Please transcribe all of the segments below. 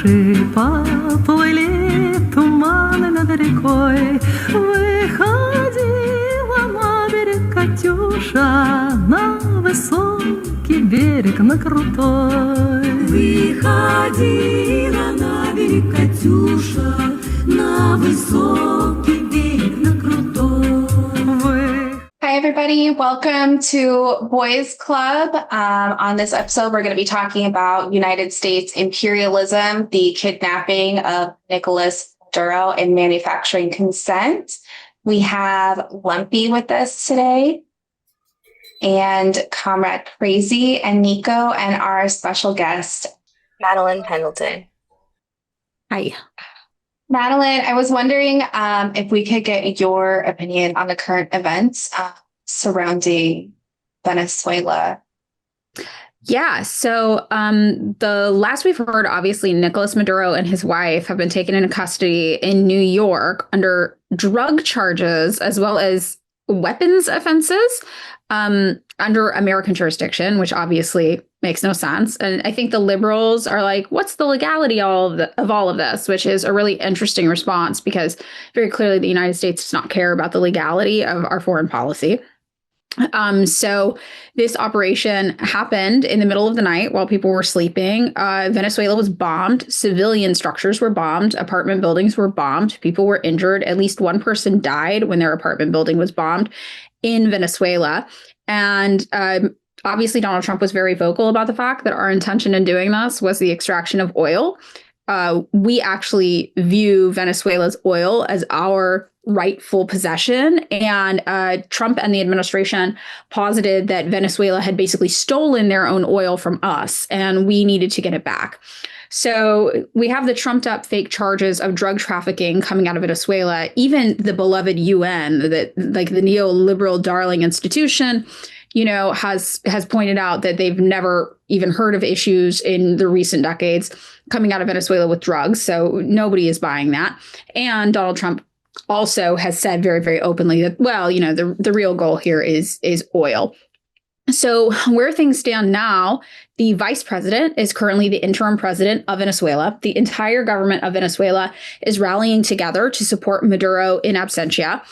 души поплыли туманы над рекой. Выходила на берег Катюша, на высокий берег, на крутой. Выходила на берег Катюша, на высокий берег, на крутой. Hi, everybody. Welcome to Boys Club. On this episode, we're going to be talking about United States imperialism, the kidnapping of Nicolas Maduro, and manufacturing consent. We have Lumpy with us today, and Comrade Crazy, and Nico, and our special guest, Madeline Pendleton. Hi. Madeline, I was wondering if we could get your opinion on the current events surrounding Venezuela. Yeah. So the last we've heard, obviously, Nicolas Maduro and his wife have been taken into custody in New York under drug charges as well as weapons offenses under American jurisdiction, which obviously makes no sense. And I think the liberals are like, what's the legality of all of this? Which is a really interesting response because very clearly the United States does not care about the legality of our foreign policy. So this operation happened in the middle of the night while people were sleeping. Venezuela was bombed. Civilian structures were bombed. Apartment buildings were bombed. People were injured. At least one person died when their apartment building was bombed in Venezuela. And obviously, Donald Trump was very vocal about the fact that our intention in doing this was the extraction of oil. We actually view Venezuela's oil as our rightful possession. And Trump and the administration posited that Venezuela had basically stolen their own oil from us, and we needed to get it back. So we have the trumped up fake charges of drug trafficking coming out of Venezuela. Even the beloved UN, like the neoliberal darling institution, has pointed out that they've never even heard of issues in the recent decades coming out of Venezuela with drugs. So nobody is buying that. And Donald Trump also has said very, very openly that, well, the real goal here is oil. So where things stand now, the vice president is currently the interim president of Venezuela. The entire government of Venezuela is rallying together to support Maduro in absentia.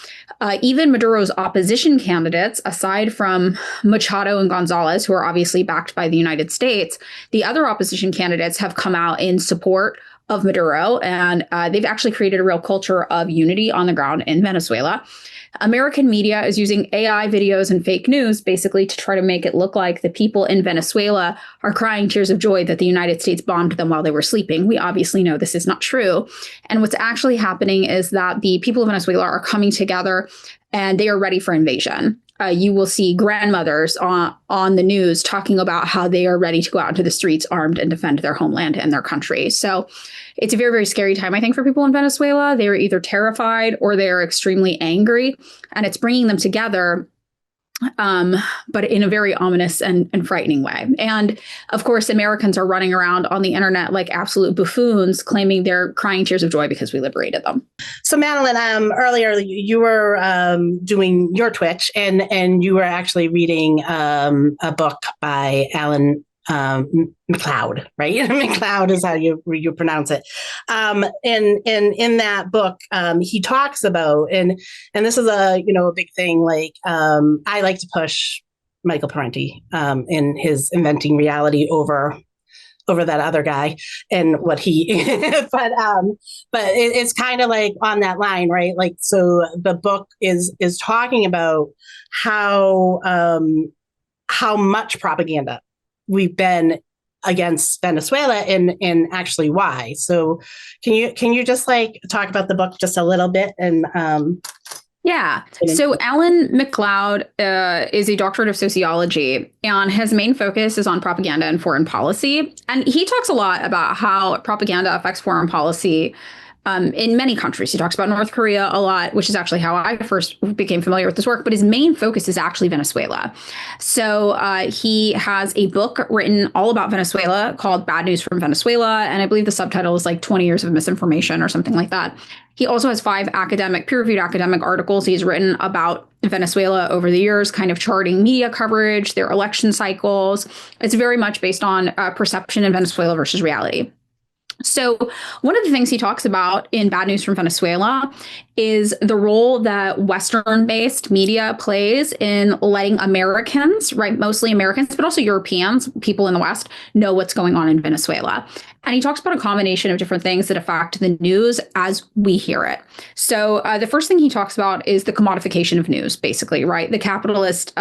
Even Maduro's opposition candidates, aside from Machado and Gonzalez, who are obviously backed by the United States, the other opposition candidates have come out in support of Maduro, and they've actually created a real culture of unity on the ground in Venezuela. American media is using AI videos and fake news basically to try to make it look like the people in Venezuela are crying tears of joy that the United States bombed them while they were sleeping. We obviously know this is not true. And what's actually happening is that the people of Venezuela are coming together and they are ready for invasion. You will see grandmothers on the news talking about how they are ready to go out into the streets armed and defend their homeland and their country. So it's a very, very scary time, I think, for people in Venezuela. They are either terrified or they are extremely angry, and it's bringing them together, but in a very ominous and frightening way. And of course, Americans are running around on the internet like absolute buffoons, claiming they're crying tears of joy because we liberated them. So Madeline, earlier you were doing your Twitch and you were actually reading a book by Alan McLeod, right? McLeod is how you pronounce it. And in that book, he talks about, and this is a big thing. Like I like to push Michael Parenti in his inventing reality over that other guy and what he, but it's kind of like on that line, right? Like, so the book is talking about how much propaganda we've been against Venezuela and actually why. So can you just like talk about the book just a little bit and Yeah. So Alan McLeod is a doctorate of sociology, and his main focus is on propaganda and foreign policy. And he talks a lot about how propaganda affects foreign policy in many countries. He talks about North Korea a lot, which is actually how I first became familiar with this work. But his main focus is actually Venezuela. So he has a book written all about Venezuela called Bad News from Venezuela. And I believe the subtitle is like 20 Years of Misinformation or something like that. He also has 5 peer-reviewed academic articles he's written about Venezuela over the years, kind of charting media coverage, their election cycles. It's very much based on perception in Venezuela versus reality. So, one of the things he talks about in Bad News from Venezuela is the role that Western based media plays in letting Americans, right, mostly Americans, but also Europeans, people in the West, know what's going on in Venezuela. And he talks about a combination of different things that affect the news as we hear it. So, the first thing he talks about is the commodification of news, basically, right? The capitalist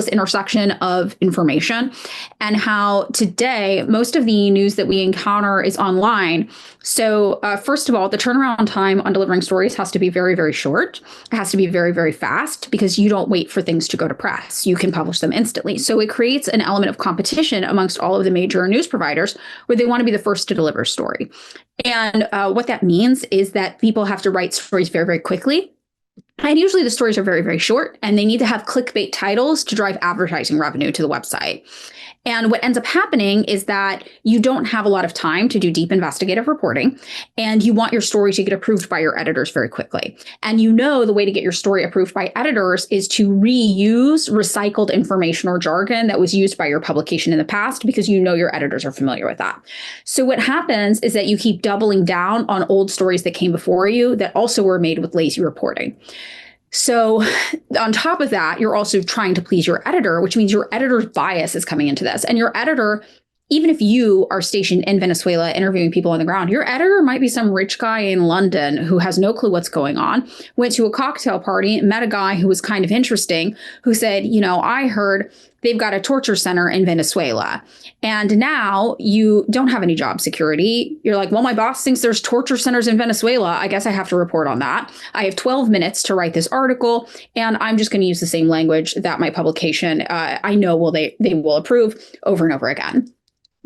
intersection of information, and how today most of the news that we encounter is online. So first of all, the turnaround time on delivering stories has to be very, very short. It has to be very, very fast because you don't wait for things to go to press. You can publish them instantly. So it creates an element of competition amongst all of the major news providers where they want to be the first to deliver a story. And what that means is that people have to write stories very, very quickly. And usually the stories are very, very short, and they need to have clickbait titles to drive advertising revenue to the website. And what ends up happening is that you don't have a lot of time to do deep investigative reporting, and you want your story to get approved by your editors very quickly. And you know the way to get your story approved by editors is to reuse recycled information or jargon that was used by your publication in the past, because you know your editors are familiar with that. So what happens is that you keep doubling down on old stories that came before you that also were made with lazy reporting. So on top of that, you're also trying to please your editor, which means your editor's bias is coming into this. And your editor, even if you are stationed in Venezuela interviewing people on the ground, your editor might be some rich guy in London who has no clue what's going on, went to a cocktail party, met a guy who was kind of interesting, who said, I heard they've got a torture center in Venezuela. And now you don't have any job security. You're like, well, my boss thinks there's torture centers in Venezuela. I guess I have to report on that. I have 12 minutes to write this article, and I'm just going to use the same language that my publication, I know they will approve over and over again.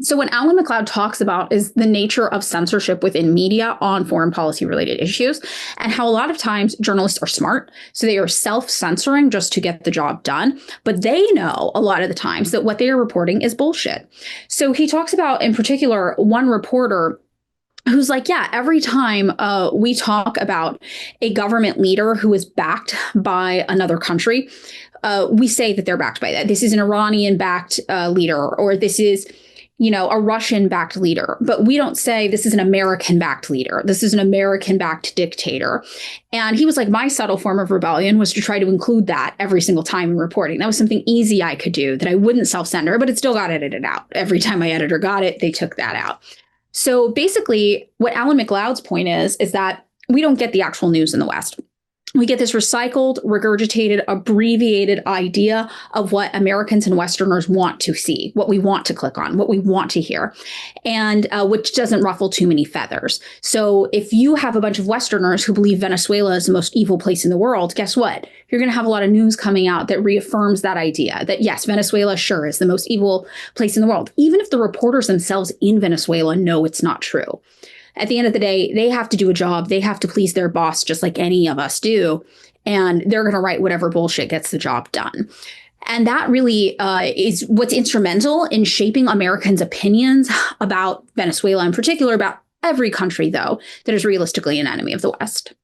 So what Alan McLeod talks about is the nature of censorship within media on foreign policy related issues, and how a lot of times journalists are smart. So they are self-censoring just to get the job done. But they know a lot of the times that what they are reporting is bullshit. So he talks about, in particular, one reporter who's like, yeah, every time we talk about a government leader who is backed by another country, we say that they're backed by that. This is an Iranian-backed leader, or this is a Russian-backed leader, but we don't say this is an American-backed leader. This is an American-backed dictator. And he was like, my subtle form of rebellion was to try to include that every single time in reporting. That was something easy I could do, that I wouldn't self-censor, but it still got edited out. Every time my editor got it, they took that out. So basically, what Alan McLeod's point is that we don't get the actual news in the West. We get this recycled, regurgitated, abbreviated idea of what Americans and Westerners want to see, what we want to click on, what we want to hear, and which doesn't ruffle too many feathers. So if you have a bunch of Westerners who believe Venezuela is the most evil place in the world, guess what? You're going to have a lot of news coming out that reaffirms that idea that, yes, Venezuela sure is the most evil place in the world, even if the reporters themselves in Venezuela know it's not true. At the end of the day, they have to do a job. They have to please their boss just like any of us do. And they're going to write whatever bullshit gets the job done. And that really is what's instrumental in shaping Americans' opinions about Venezuela, in particular, about every country, though, that is realistically an enemy of the West.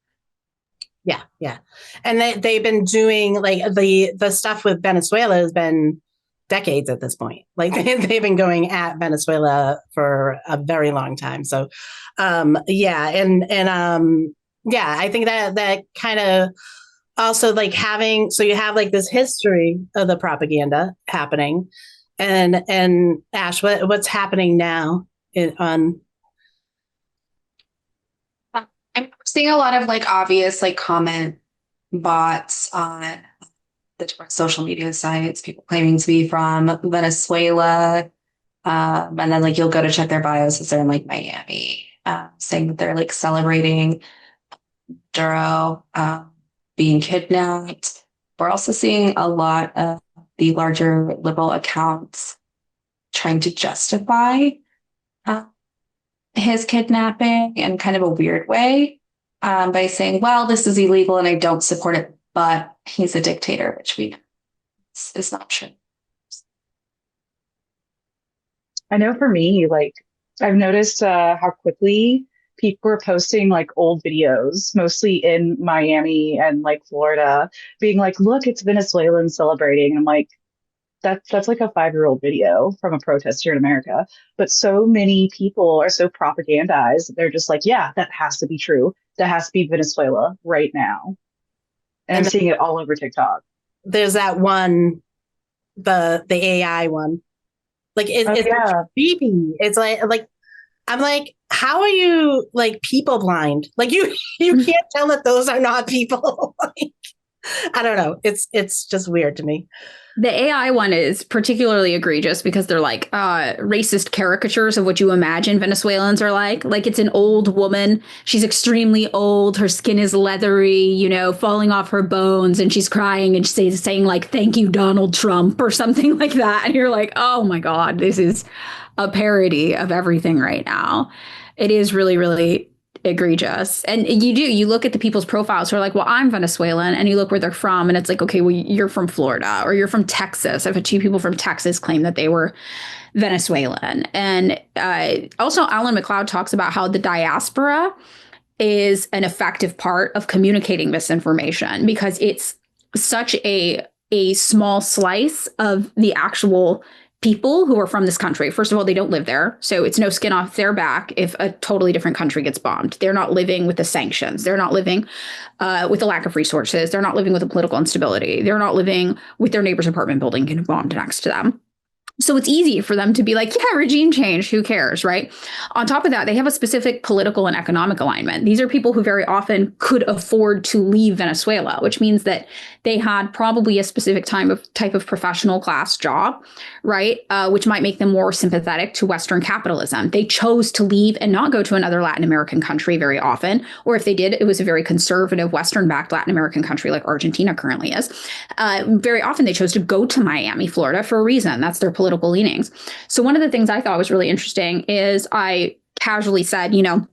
Yeah, yeah. And they've been doing like the stuff with Venezuela has been decades at this point. Like they've been going at Venezuela for a very long time. So I think that kind of also like having, so you have like this history of the propaganda happening, and Ash, what's happening now on? I'm seeing a lot of like obvious like comment bots on the different social media sites, people claiming to be from Venezuela. And then like you'll go to check their bios as they're in like Miami, saying that they're like celebrating Duro being kidnapped. We're also seeing a lot of the larger liberal accounts trying to justify his kidnapping in kind of a weird way, by saying, well, this is illegal and I don't support it, but he's a dictator, which we know is not true. I know for me, like I've noticed how quickly people are posting like old videos, mostly in Miami and like Florida, being like, look, it's Venezuelans celebrating. I'm like, that's like a 5-year-old video from a protest here in America. But so many people are so propagandized. They're just like, yeah, that has to be true. That has to be Venezuela right now. And I'm And seeing it all over TikTok. there's that one, the AI one. Like it's Yeah. creepy. It's like I'm like, how are you like people blind? Like you can't tell that those are not people. Like, I don't know. It's just weird to me. The AI one is particularly egregious because they're like racist caricatures of what you imagine Venezuelans are like. Like it's an old woman. She's extremely old. Her skin is leathery, you know, falling off her bones, and she's crying and she's saying like, "Thank you, Donald Trump," or something like that. And you're like, oh my God, this is a parody of everything right now. It is really, really egregious. And you look at the people's profiles who are like, well, I'm Venezuelan, and you look where they're from, and it's like, okay, well, you're from Florida or you're from Texas. I've had 2 people from Texas claim that they were Venezuelan. And also Alan McLeod talks about how the diaspora is an effective part of communicating misinformation because it's such a small slice of the actual people who are from this country. First of all, they don't live there. So it's no skin off their back if a totally different country gets bombed. They're not living with the sanctions. They're not living with the lack of resources. They're not living with the political instability. They're not living with their neighbor's apartment building getting bombed next to them. So it's easy for them to be like, yeah, regime change, who cares, right? On top of that, they have a specific political and economic alignment. These are people who very often could afford to leave Venezuela, which means that they had probably a specific type of professional class job, right? Which might make them more sympathetic to Western capitalism. They chose to leave and not go to another Latin American country very often. Or if they did, it was a very conservative Western-backed Latin American country like Argentina currently is. Very often they chose to go to Miami, Florida for a reason. That's their political leanings. So one of the things I thought was really interesting is I casually said, you know,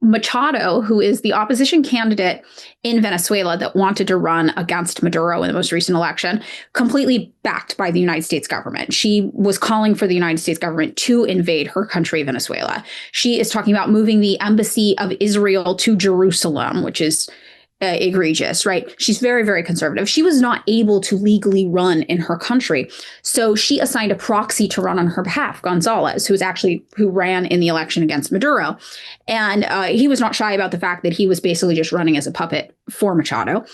Machado, who is the opposition candidate in Venezuela that wanted to run against Maduro in the most recent election, completely backed by the United States government. She was calling for the United States government to invade her country, Venezuela. She is talking about moving the embassy of Israel to Jerusalem, which is egregious, right? She's very, very conservative. She was not able to legally run in her country. So she assigned a proxy to run on her behalf, Gonzalez, who ran in the election against Maduro. And he was not shy about the fact that he was basically just running as a puppet for Machado.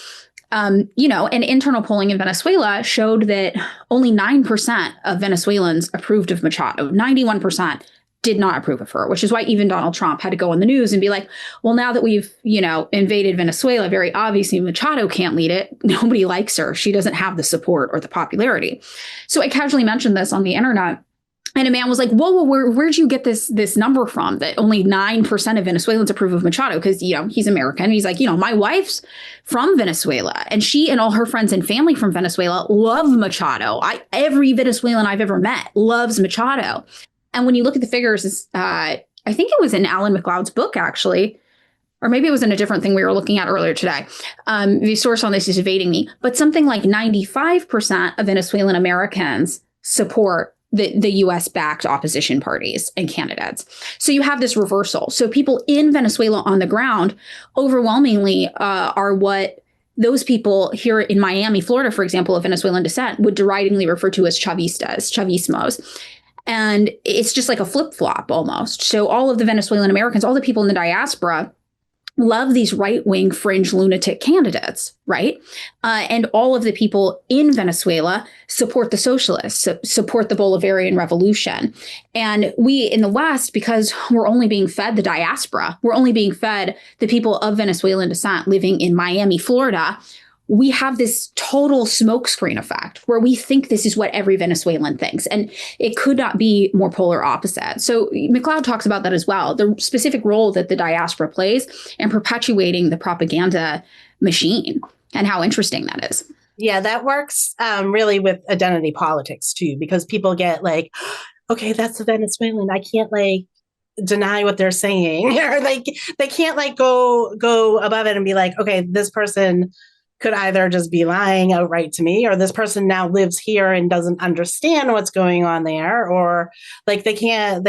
And internal polling in Venezuela showed that only 9% of Venezuelans approved of Machado. 91% did not approve of her, which is why even Donald Trump had to go on the news and be like, well, now that we've, invaded Venezuela, very obviously Machado can't lead it. Nobody likes her. She doesn't have the support or the popularity. So I casually mentioned this on the internet. And a man was like, whoa, where'd you get this number from that only 9% of Venezuelans approve of Machado? Because, he's American. He's like, my wife's from Venezuela and she and all her friends and family from Venezuela love Machado. Every Venezuelan I've ever met loves Machado. And when you look at the figures, I think it was in Alan McLeod's book, actually, or maybe it was in a different thing we were looking at earlier today. The source on this is evading me, but something like 95% of Venezuelan Americans support the US-backed opposition parties and candidates. So you have this reversal. So people in Venezuela on the ground overwhelmingly are what those people here in Miami, Florida, for example, of Venezuelan descent, would deridingly refer to as Chavismos. And it's just like a flip-flop almost. So all of the Venezuelan Americans, all the people in the diaspora love these right-wing fringe lunatic candidates, right? And all of the people in Venezuela support the socialists, support the Bolivarian revolution. And we in the West, because we're only being fed the diaspora, we're only being fed the people of Venezuelan descent living in Miami, Florida, we have this total smokescreen effect where we think this is what every Venezuelan thinks. And it could not be more polar opposite. So McLeod talks about that as well, the specific role that the diaspora plays in perpetuating the propaganda machine and how interesting that is. Yeah, that works really with identity politics, too, because people get like, okay, that's a Venezuelan. I can't deny what they're saying or they can't go above it and be like, okay, this person could either just be lying outright to me, or this person now lives here and doesn't understand what's going on there, or they can't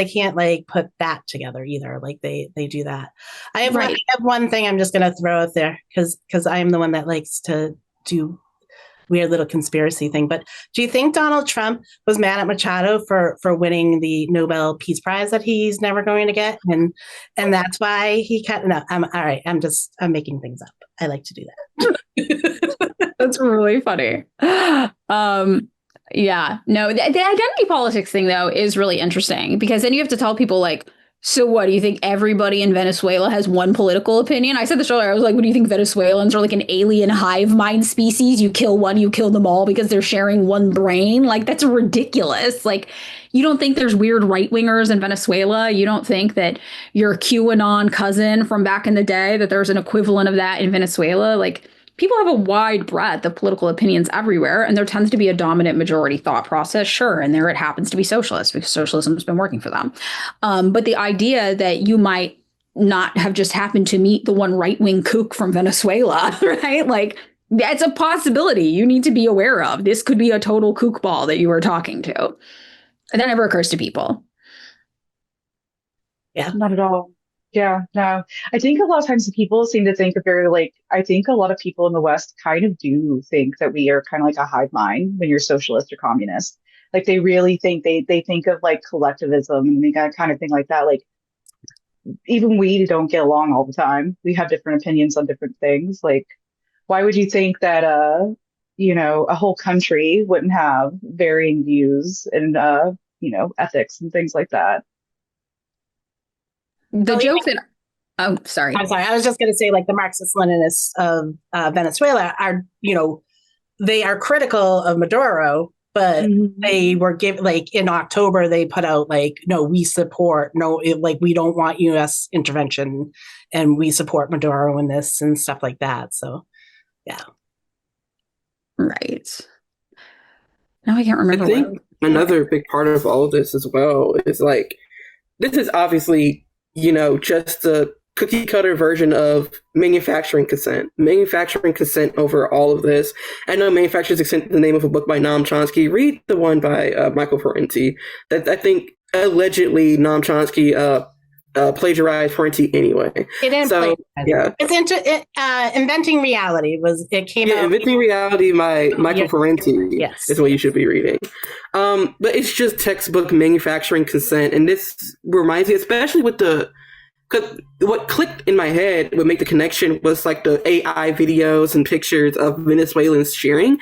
put that together either. They do that. I have one thing I'm just going to throw out there because I am the one that likes to do weird little conspiracy thing. But do you think Donald Trump was mad at Machado for winning the Nobel Peace Prize that he's never going to get, and that's why he cut? No, I'm all right. I'm making things up. I like to do that. That's really funny. Yeah, no, the identity politics thing though is really interesting, because then you have to tell people like, so what, do you think everybody in Venezuela has one political opinion? I said this earlier. I was like, what do you think, Venezuelans are like an alien hive mind species? You kill one, you kill them all because they're sharing one brain? Like, that's ridiculous. Like, you don't think there's weird right wingers in Venezuela? You don't think that your QAnon cousin from back in the day, that there's an equivalent of that in Venezuela? Like, people have a wide breadth of political opinions everywhere, and there tends to be a dominant majority thought process, sure, and there it happens to be socialist, because socialism has been working for them. But the idea that you might not have just happened to meet the one right-wing kook from Venezuela, right? Like, that's a possibility you need to be aware of. This could be a total kook ball that you are talking to. And that never occurs to people. Yeah. Not at all. Yeah, no. I think a lot of times the people seem to think I think a lot of people in the West kind of do think that we are kind of like a hive mind when you're socialist or communist. Like, they really think they think of like collectivism and they kind of thing like that. Like, even we don't get along all the time. We have different opinions on different things. Like, why would you think that a whole country wouldn't have varying views and ethics and things like that? The joke that, oh, sorry. I'm sorry. I was just going to say, like, the Marxist-Leninists of Venezuela are, they are critical of Maduro, but they were given, like, in October, they put out, like, no, we support, we don't want U.S. intervention, and we support Maduro in this and stuff like that. So, yeah. Right. Now I can't remember. I think another big part of all of this as well is, like, this is obviously, just a cookie cutter version of manufacturing consent over all of this. I know manufacturers consent, the name of a book by Noam Chomsky. Read the one by Michael Parenti. That I think allegedly Noam Chomsky plagiarized Parenti anyway. It didn't so, yeah. It's Inventing Reality came out. Inventing Reality by Michael Parenti is what you should be reading. But it's just textbook manufacturing consent. And this reminds me, especially with because what clicked in my head would make the connection was like the AI videos and pictures of Venezuelans cheering.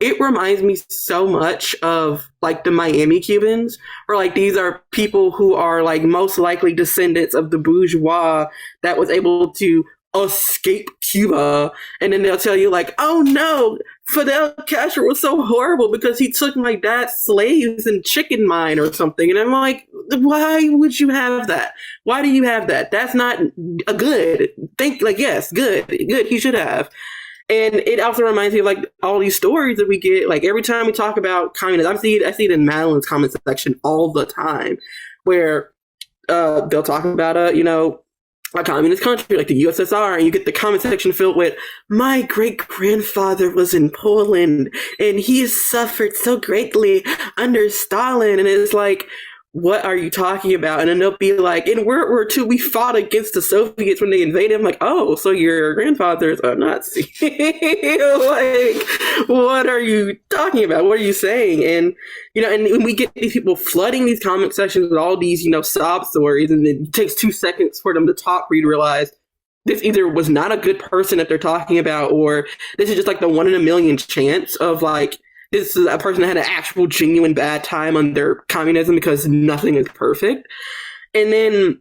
It reminds me so much of like the Miami Cubans, or like these are people who are like most likely descendants of the bourgeois that was able to escape Cuba. And then they'll tell you like, oh no, Fidel Castro was so horrible because he took my dad's slaves in chicken mine or something. And I'm like, why would you have that? Why do you have that? That's not a good thing. Like, yes, good, he should have. And it also reminds me of like all these stories that we get. Like every time we talk about communism, I see it in Madeline's comment section all the time, where they'll talk about a communist country like the USSR, and you get the comment section filled with, my great grandfather was in Poland and he suffered so greatly under Stalin. And it's like, what are you talking about? And then they'll be like, in World War II, we fought against the Soviets when they invaded. I'm like, oh, so your grandfather's a Nazi. Like, what are you talking about? What are you saying? And, and we get these people flooding these comment sections with all these, sob stories, and it takes 2 seconds for them to talk for you to realize this either was not a good person that they're talking about, or this is just like the 1 in a million chance of like, this is a person that had an actual genuine bad time under communism, because nothing is perfect. And then,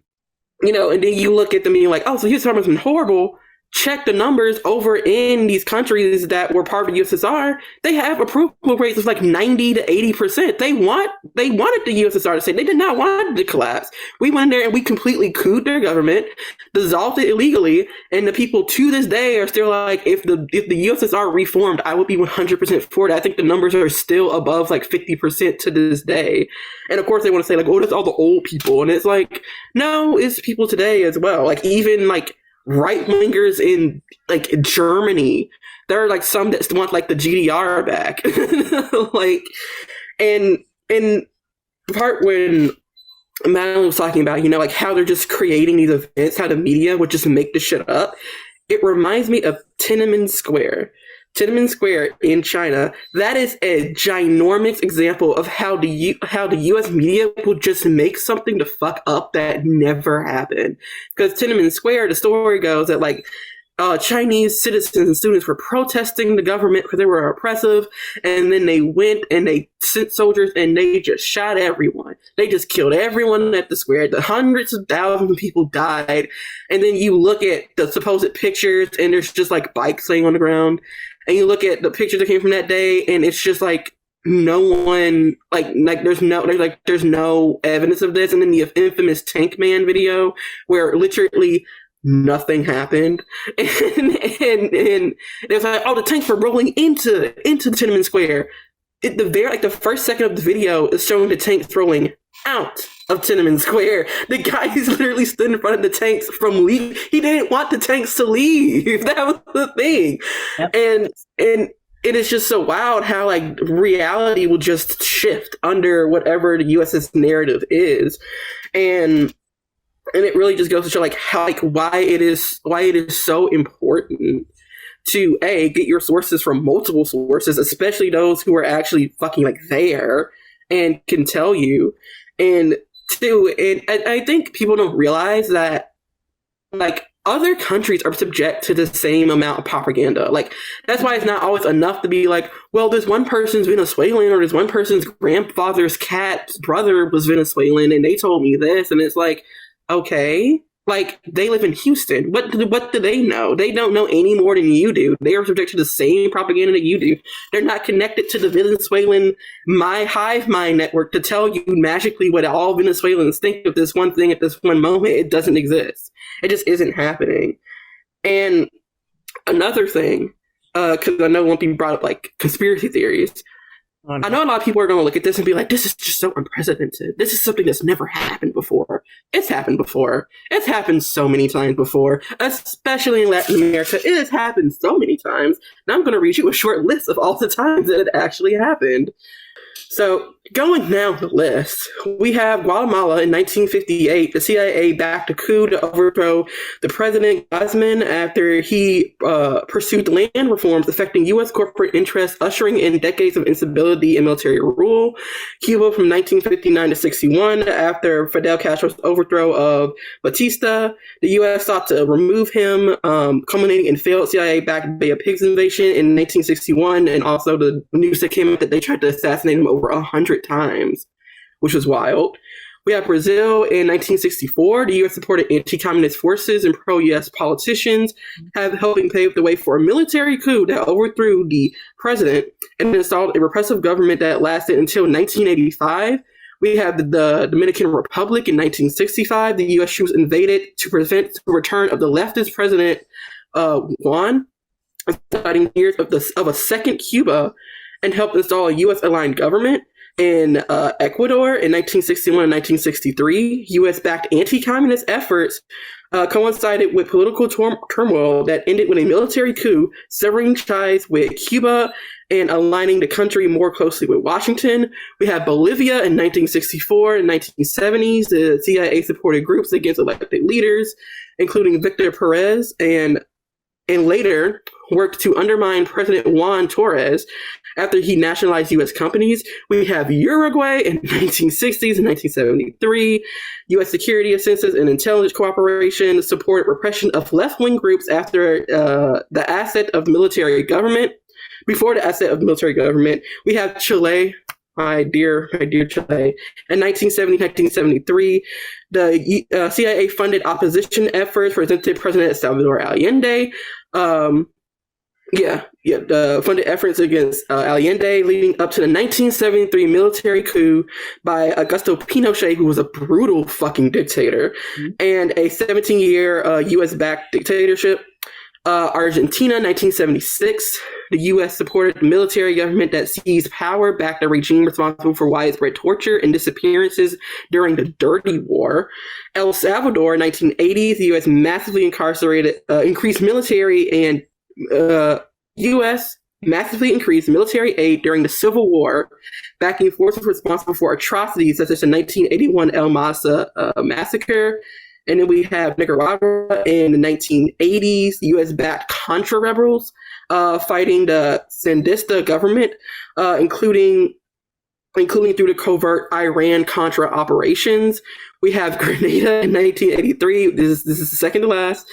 and then you look at them and you're like, oh, so his has been horrible. Check the numbers over in these countries that were part of the USSR. They have approval rates of like 90 to 80%. They wanted the USSR to say, they did not want it to collapse. We went in there and we completely couped their government, dissolved it illegally, and the people to this day are still like, if the USSR reformed, I would be 100% for it. I think the numbers are still above like 50% to this day. And of course they want to say like, oh, that's all the old people. And it's like, no, it's people today as well. Like even like right-wingers in like Germany, there are like some that want like the GDR back. Like, and the part when Madeline was talking about, like how they're just creating these events, how the media would just make this shit up. It reminds me of Tiananmen Square. Tiananmen Square in China, that is a ginormous example of how the U.S. media will just make something to fuck up that never happened. Because Tiananmen Square, the story goes that like Chinese citizens and students were protesting the government because they were oppressive, and then they went and they sent soldiers and they just shot everyone. They just killed everyone at the square. The hundreds of thousands of people died, and then you look at the supposed pictures and there's just like bikes laying on the ground. And you look at the pictures that came from that day, and it's just like no one, there's no evidence of this. And then the infamous Tank Man video, where literally nothing happened, and it was like, oh, the tanks were rolling into Tiananmen Square. The first second of the video is showing the tanks rolling out of Tiananmen Square. The guy who's literally stood in front of the tanks from leave. He didn't want the tanks to leave. That was the thing. Yep. And it is just so wild how like reality will just shift under whatever the US's narrative is. And it really just goes to show like how why it is so important to get your sources from multiple sources, especially those who are actually fucking like there and can tell you. And two, and I think people don't realize that like other countries are subject to the same amount of propaganda. Like that's why it's not always enough to be like, well, this one person's Venezuelan, or this one person's grandfather's cat's brother was Venezuelan and they told me this, and it's like, okay, like they live in Houston. What do they know? They don't know any more than you do. They are subject to the same propaganda that you do. They're not connected to the Venezuelan hive mind network to tell you magically what all Venezuelans think of this one thing at this one moment. It doesn't exist. It just isn't happening. And another thing, because I know it won't be brought up like conspiracy theories. Oh, no. I know a lot of people are going to look at this and be like, this is just so unprecedented. This is something that's never happened before. It's happened before. It's happened so many times before, especially in Latin America. It has happened so many times. Now I'm going to read you a short list of all the times that it actually happened. So going down the list, we have Guatemala in 1958. The CIA backed a coup to overthrow the president Guzman after he pursued land reforms affecting U.S. corporate interests, ushering in decades of instability and military rule. Cuba from 1959 to 61, after Fidel Castro's overthrow of Batista, the U.S. sought to remove him, culminating in failed CIA-backed Bay of Pigs invasion in 1961, and also the news that came out that they tried to assassinate him over 100 times, which was wild. We have Brazil in 1964. The U.S. supported anti-communist forces and pro-U.S. politicians, helping pave the way for a military coup that overthrew the president and installed a repressive government that lasted until 1985. We have the Dominican Republic in 1965. The U.S. troops invaded to prevent the return of the leftist president Juan, fighting years of a second Cuba, and helped install a U.S.-aligned government. In Ecuador in 1961 and 1963, U.S.-backed anti-communist efforts coincided with political turmoil that ended with a military coup, severing ties with Cuba and aligning the country more closely with Washington. We have Bolivia in 1964 and 1970s. The CIA supported groups against elected leaders, including Victor Perez, and later worked to undermine President Juan Torres after he nationalized U.S. companies. We have Uruguay in the 1960s and 1973. U.S. security assistance and intelligence cooperation supported repression of left-wing groups after the asset of military government. Before the asset of military government, we have Chile, my dear Chile. In 1970, 1973, the CIA funded opposition efforts, presented President Salvador Allende. Funded efforts against Allende, leading up to the 1973 military coup by Augusto Pinochet, who was a brutal fucking dictator, and a 17-year U.S.-backed dictatorship. Argentina, 1976, the U.S. supported the military government that seized power, backed a regime responsible for widespread torture and disappearances during the Dirty War. El Salvador, 1980s, the U.S. massively increased military and U.S. massively increased military aid during the Civil War, backing forces responsible for atrocities such as the 1981 El Masa massacre. And then we have Nicaragua in the 1980s, U.S.-backed Contra rebels fighting the Sandinista government, including through the covert Iran-Contra operations. We have Grenada in 1983. This is the second to last.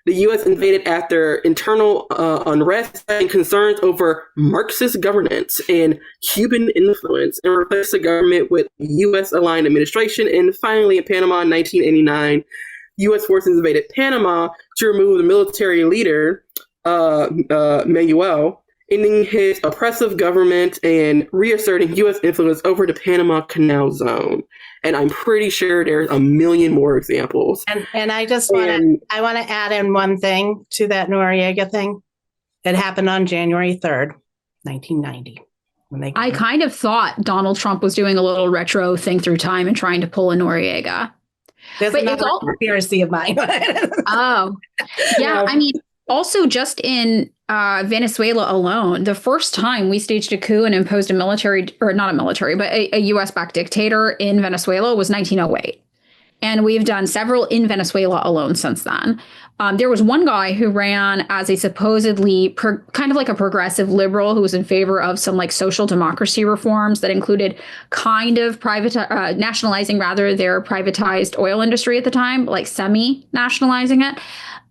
The U.S. invaded after internal unrest and concerns over Marxist governance and Cuban influence, and replaced the government with U.S.-aligned administration. And finally, in Panama in 1989, U.S. forces invaded Panama to remove the military leader, Manuel, ending his oppressive government and reasserting U.S. influence over the Panama Canal Zone. And I'm pretty sure there's a million more examples. And I just want to add in one thing to that Noriega thing. It happened on January 3rd, 1990. I kind of thought Donald Trump was doing a little retro thing through time and trying to pull a Noriega. There's another conspiracy of mine. Oh, yeah. I mean, also just in Venezuela alone, the first time we staged a coup and imposed a U.S.-backed dictator in Venezuela was 1908. And we've done several in Venezuela alone since then. There was one guy who ran as a supposedly kind of like a progressive liberal who was in favor of some like social democracy reforms that included kind of nationalizing their privatized oil industry at the time, like semi-nationalizing it.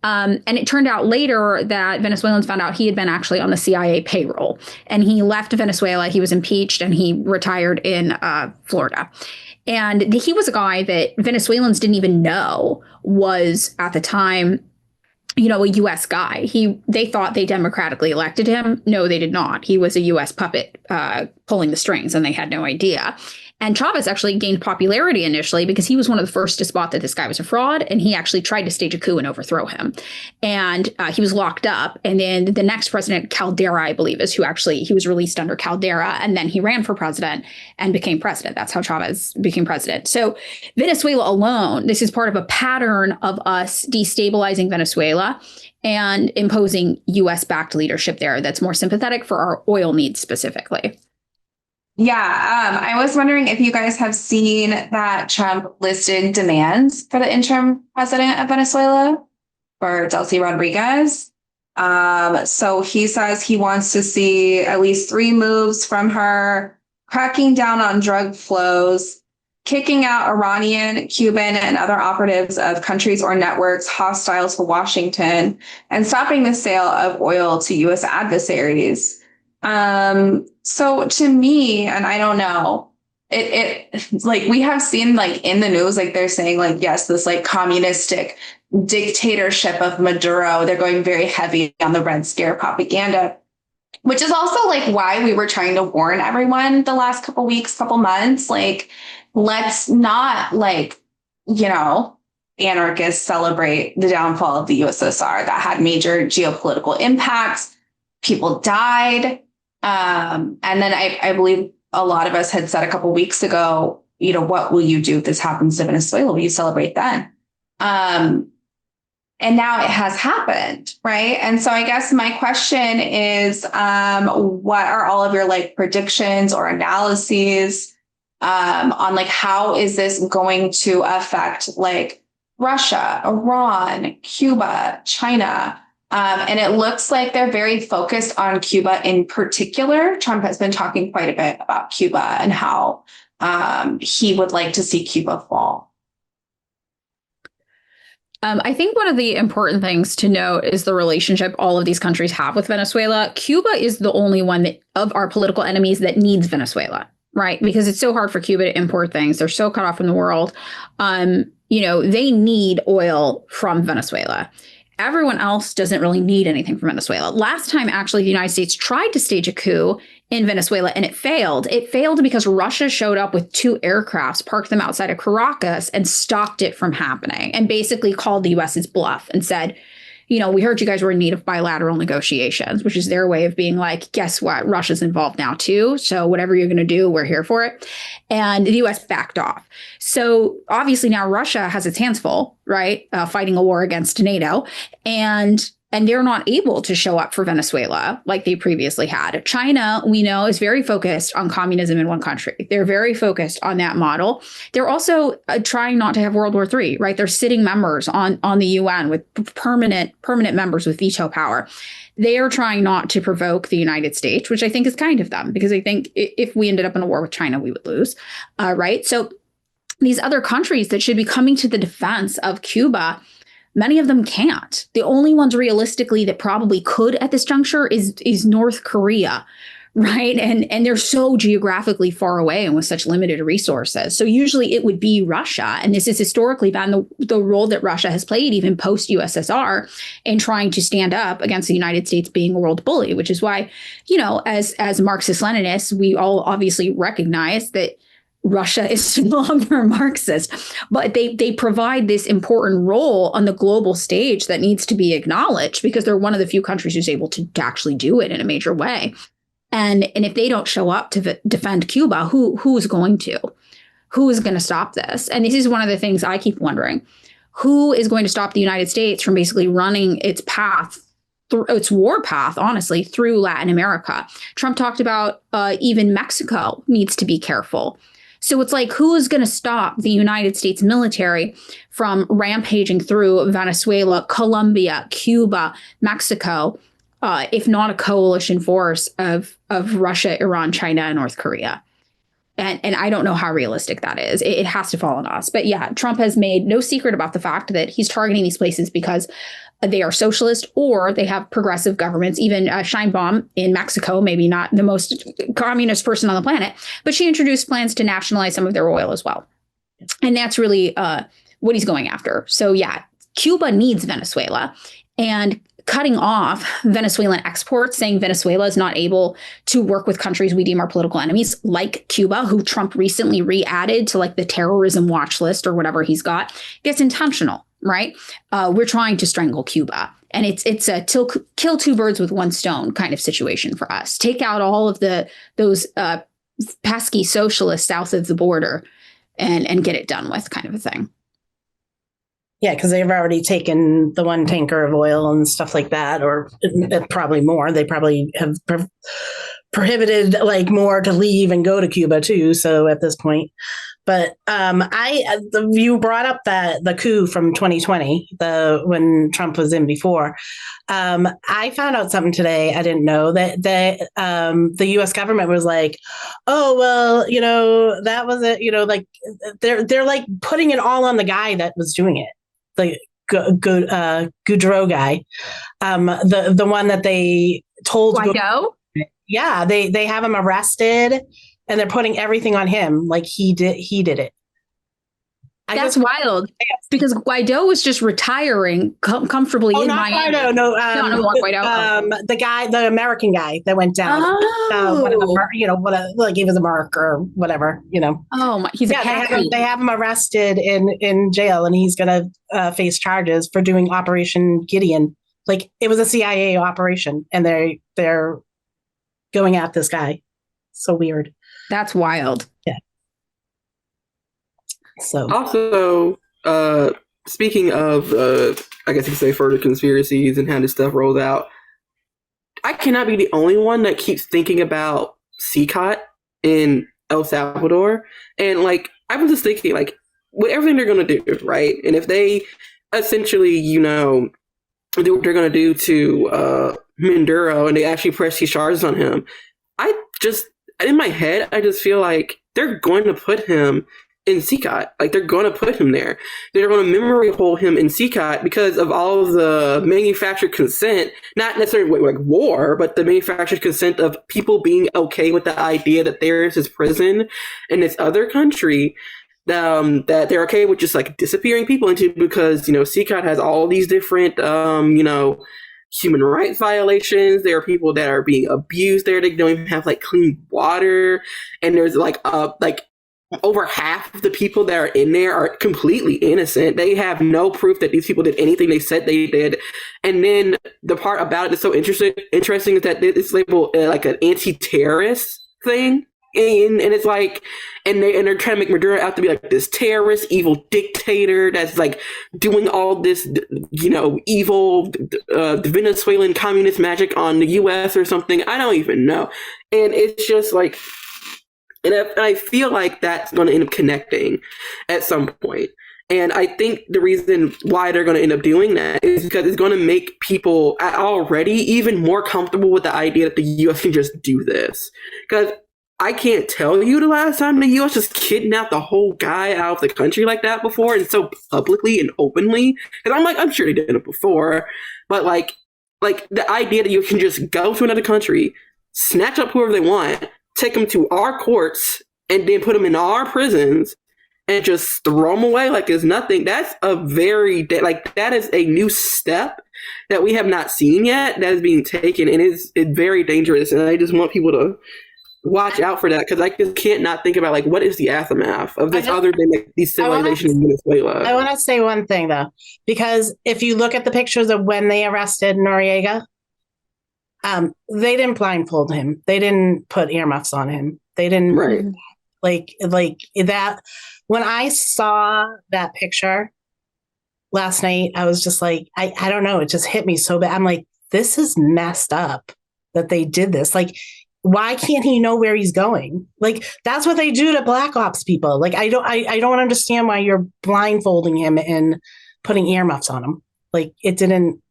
And it turned out later that Venezuelans found out he had been actually on the CIA payroll, and he left Venezuela. He was impeached and he retired in Florida. And he was a guy that Venezuelans didn't even know was at the time, a U.S. guy. They thought they democratically elected him. No, they did not. He was a U.S. puppet pulling the strings, and they had no idea. And Chavez actually gained popularity initially because he was one of the first to spot that this guy was a fraud, and he actually tried to stage a coup and overthrow him. And he was locked up. And then the next president, Caldera, I believe, is he was released under Caldera, and then he ran for president and became president. That's how Chavez became president. So Venezuela alone, this is part of a pattern of us destabilizing Venezuela and imposing U.S.-backed leadership there that's more sympathetic for our oil needs specifically. Yeah, I was wondering if you guys have seen that Trump listed demands for the interim president of Venezuela, for Delcy Rodriguez. So he says he wants to see at least 3 moves from her: cracking down on drug flows, kicking out Iranian, Cuban, and other operatives of countries or networks hostile to Washington, and stopping the sale of oil to U.S. adversaries. So to me, and I don't know, it like we have seen like in the news, like they're saying like, yes, this like communistic dictatorship of Maduro, they're going very heavy on the Red Scare propaganda, which is also like why we were trying to warn everyone the last couple months, like, let's not anarchists celebrate the downfall of the USSR that had major geopolitical impacts. People died. And then I believe a lot of us had said a couple weeks ago, what will you do if this happens to Venezuela? Will you celebrate then? And now it has happened, right? And so I guess my question is, what are all of your predictions or analyses on how is this going to affect Russia, Iran, Cuba, China? And it looks like they're very focused on Cuba in particular. Trump has been talking quite a bit about Cuba and how he would like to see Cuba fall. I think one of the important things to note is the relationship all of these countries have with Venezuela. Cuba is the only one of our political enemies that needs Venezuela, right? Because it's so hard for Cuba to import things. They're so cut off from the world. They need oil from Venezuela. Everyone else doesn't really need anything from Venezuela. Last time, actually, the United States tried to stage a coup in Venezuela, and it failed. It failed because Russia showed up with 2 aircrafts, parked them outside of Caracas, and stopped it from happening, and basically called the U.S.'s bluff and said, we heard you guys were in need of bilateral negotiations, which is their way of being like, guess what? Russia's involved now, too. So whatever you're going to do, we're here for it. And the U.S. backed off. So obviously now Russia has its hands full, right? Fighting a war against NATO. And and they're not able to show up for Venezuela like they previously had. China, we know, is very focused on communism in one country. They're very focused on that model. They're also trying not to have World War III, right? They're sitting members on the UN with permanent members with veto power. They are trying not to provoke the United States, which I think is kind of them, because I think if we ended up in a war with China, we would lose, right? So these other countries that should be coming to the defense of Cuba, many of them can't. The only ones realistically that probably could at this juncture is North Korea, right? And they're so geographically far away and with such limited resources. So usually it would be Russia. And this has historically been the role that Russia has played, even post-USSR, in trying to stand up against the United States being a world bully, which is why, as Marxist-Leninists, we all obviously recognize that Russia is no longer Marxist, but they provide this important role on the global stage that needs to be acknowledged because they're one of the few countries who's able to actually do it in a major way. And if they don't show up to defend Cuba, who is going to? Who is going to stop this? And this is one of the things I keep wondering. Who is going to stop the United States from basically running its path, its war path, honestly, through Latin America? Trump talked about even Mexico needs to be careful. So it's like, who is going to stop the United States military from rampaging through Venezuela, Colombia, Cuba, Mexico, if not a coalition force of Russia, Iran, China, and North Korea? And I don't know how realistic that is. It has to fall on us. But yeah, Trump has made no secret about the fact that he's targeting these places because they are socialist or they have progressive governments. Even Sheinbaum in Mexico, maybe not the most communist person on the planet, but she introduced plans to nationalize some of their oil as well. And that's really what he's going after. So yeah, Cuba needs Venezuela, and cutting off Venezuelan exports, saying Venezuela is not able to work with countries we deem our political enemies, like Cuba, who Trump recently re-added to like the terrorism watch list or whatever he's got, it's intentional, right? We're trying to strangle Cuba. And it's a kill two birds with one stone kind of situation for us. Take out all of those pesky socialists south of the border and get it done with, kind of a thing. Yeah, because they've already taken the one tanker of oil and stuff like that, or probably more. They probably have prohibited like more to leave and go to Cuba too. So at this point, but you brought up the coup from 2020, when Trump was in before. I found out something today I didn't know, that the U.S. government was like, oh well, that was it. Like they're like putting it all on the guy that was doing it. The Goudreau guy, the one that they told Guaido? Yeah, they have him arrested and they're putting everything on him, like he did it. That's wild, because Guaido was just retiring comfortably in Miami. Guaido, not Guaido. The guy, the American guy that went down. Like he was a mark or whatever. Oh, he's they have him arrested in jail, and he's going to face charges for doing Operation Gideon. Like it was a CIA operation, and they're going at this guy. So weird. That's wild. Yeah. So also, speaking of, I guess you could say further conspiracies and how this stuff rolls out, I cannot be the only one that keeps thinking about CCOT in El Salvador. And like, I was just thinking, like, with everything they're going to do, right? And if they essentially, do what they're going to do to Maduro, and they actually press these charges on him, in my head, I just feel like they're going to put him in CCOT. Like, they're going to put him there. They're going to memory hold him in CCOT because of all of the manufactured consent, not necessarily like war, but the manufactured consent of people being okay with the idea that there is this prison in this other country that they're okay with just like disappearing people into, because, CCOT has all these different, human rights violations. There are people that are being abused there. They don't even have like clean water. And there's like over half of the people that are in there are completely innocent. They have no proof that these people did anything they said they did. And then the part about it that's so interesting is that it's labeled like an anti-terrorist thing. And it's like, and they're trying to make Maduro out to be like this terrorist, evil dictator that's like doing all this, evil Venezuelan communist magic on the U.S. or something. I don't even know. And it's just like, and I feel like that's going to end up connecting at some point. And I think the reason why they're going to end up doing that is because it's going to make people already even more comfortable with the idea that the U.S. can just do this. Because I can't tell you the last time the U.S. just kidnapped the whole guy out of the country like that before, and so publicly and openly. Because I'm sure they did it before, but like the idea that you can just go to another country, snatch up whoever they want, take them to our courts, and then put them in our prisons, and just throw them away like it's nothing. That's that is a new step that we have not seen yet that is being taken, and it's very dangerous. And I just want people to watch out for that, because I just can't not think about like what is the aftermath of this other than like, decivilizations in Venezuela. I want to say one thing though, because if you look at the pictures of when they arrested Noriega, they didn't blindfold him. They didn't put earmuffs on him. They didn't like that. When I saw that picture last night, I was just like, I don't know. It just hit me so bad. I'm like, this is messed up that they did this. Like, why can't he know where he's going? Like, that's what they do to Black Ops people. Like, I don't understand why you're blindfolding him and putting earmuffs on him. Like, it didn't,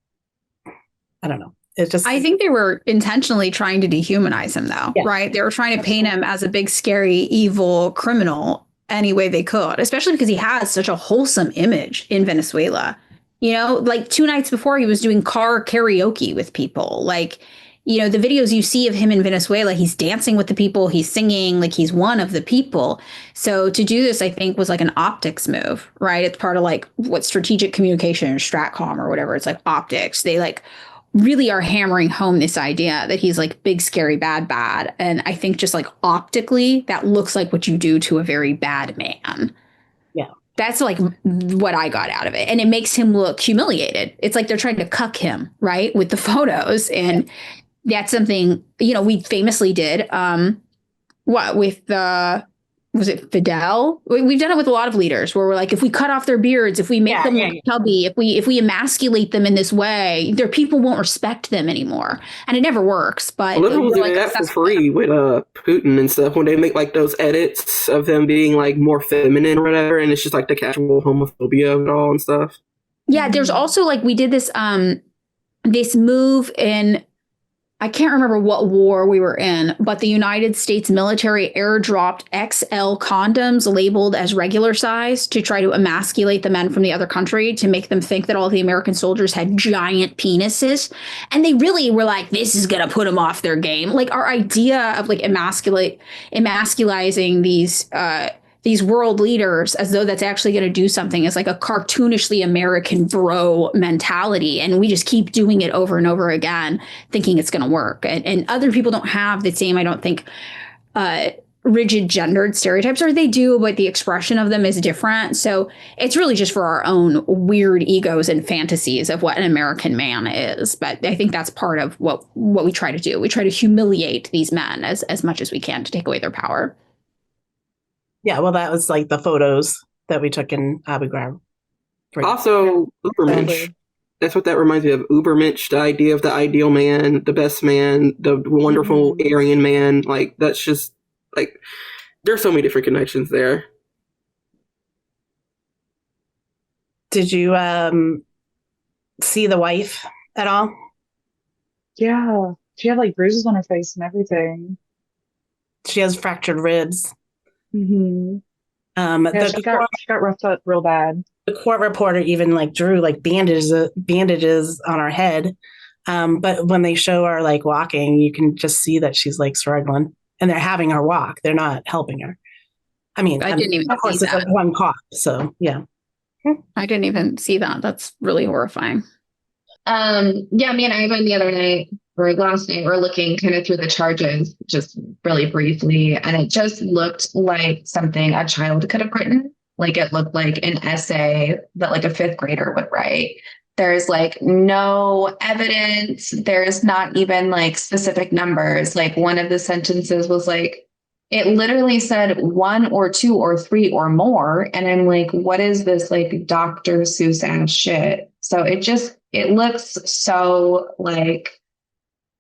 I don't know. It just, I think they were intentionally trying to dehumanize him though, right? They were trying to paint him as a big, scary, evil criminal any way they could, especially because he has such a wholesome image in Venezuela. Like 2 nights before he was doing car karaoke with people. Like, the videos you see of him in Venezuela, he's dancing with the people, he's singing, like he's one of the people. So to do this, I think, was like an optics move, right? It's part of like what strategic communication or stratcom or whatever. It's like optics. They like really are hammering home this idea that he's like big, scary, bad. And I think just like optically, that looks like what you do to a very bad man. Yeah. That's like what I got out of it. And it makes him look humiliated. It's like they're trying to cuck him, right? With the photos. And that's something, we famously did. Was it Fidel? We've done it with a lot of leaders where we're like, if we cut off their beards, if we make them look chubby, if we emasculate them in this way, their people won't respect them anymore. And it never works. But people do that for free with Putin and stuff when they make like those edits of them being like more feminine or whatever, and it's just like the casual homophobia of it all and stuff. Yeah, there's also like we did this this move in, I can't remember what war we were in, but the United States military airdropped XL condoms labeled as regular size to try to emasculate the men from the other country, to make them think that all the American soldiers had giant penises. And they really were like, this is going to put them off their game. Like our idea of like emasculizing these world leaders as though that's actually going to do something is like a cartoonishly American bro mentality. And we just keep doing it over and over again, thinking it's going to work. And other people don't have the same, I don't think, rigid gendered stereotypes, or they do, but the expression of them is different. So it's really just for our own weird egos and fantasies of what an American man is. But I think that's part of what we try to do. We try to humiliate these men as much as we can to take away their power. Yeah, well, that was like the photos that we took in Abu Ghraib. Also, Ubermensch. That's what that reminds me of. Ubermensch, the idea of the ideal man, the best man, the wonderful Aryan man. Like, that's just, like, there's so many different connections there. Did you see the wife at all? Yeah. She had, like, bruises on her face and everything. She has fractured ribs. Mm-hmm. She got roughed up real bad. The court reporter even like drew like bandages on her head. But when they show her like walking, you can just see that she's like struggling, and they're having her walk. They're not helping her. I mean, I didn't even of course see it's that. like one cop. So yeah. I didn't even see that. That's really horrifying. Me and Ivan the other night, or last night, we're looking kind of through the charges just really briefly, and it just looked like something a child could have written. Like it looked like an essay that like a 5th grader would write. There's like no evidence. There's not even like specific numbers. Like one of the sentences was like, It literally said 1 or 2 or 3 or more. And I'm like, what is this like Dr. Seuss ass shit? So it looks so like,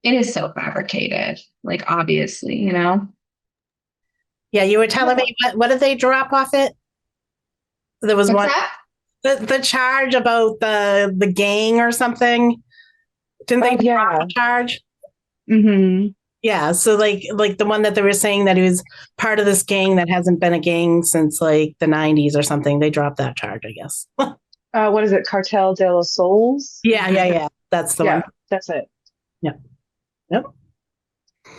it is so fabricated, like obviously, you know? Yeah, you were telling me what did they drop off it? There was What's one that? the charge about the gang or something. Didn't they drop a charge? Mm-hmm. Yeah, so like the one that they were saying that he was part of this gang that hasn't been a gang since like the 90s or something. They dropped that charge, I guess. What is it? Cartel de los Souls? Yeah. That's the one. That's it. Yeah. Yep.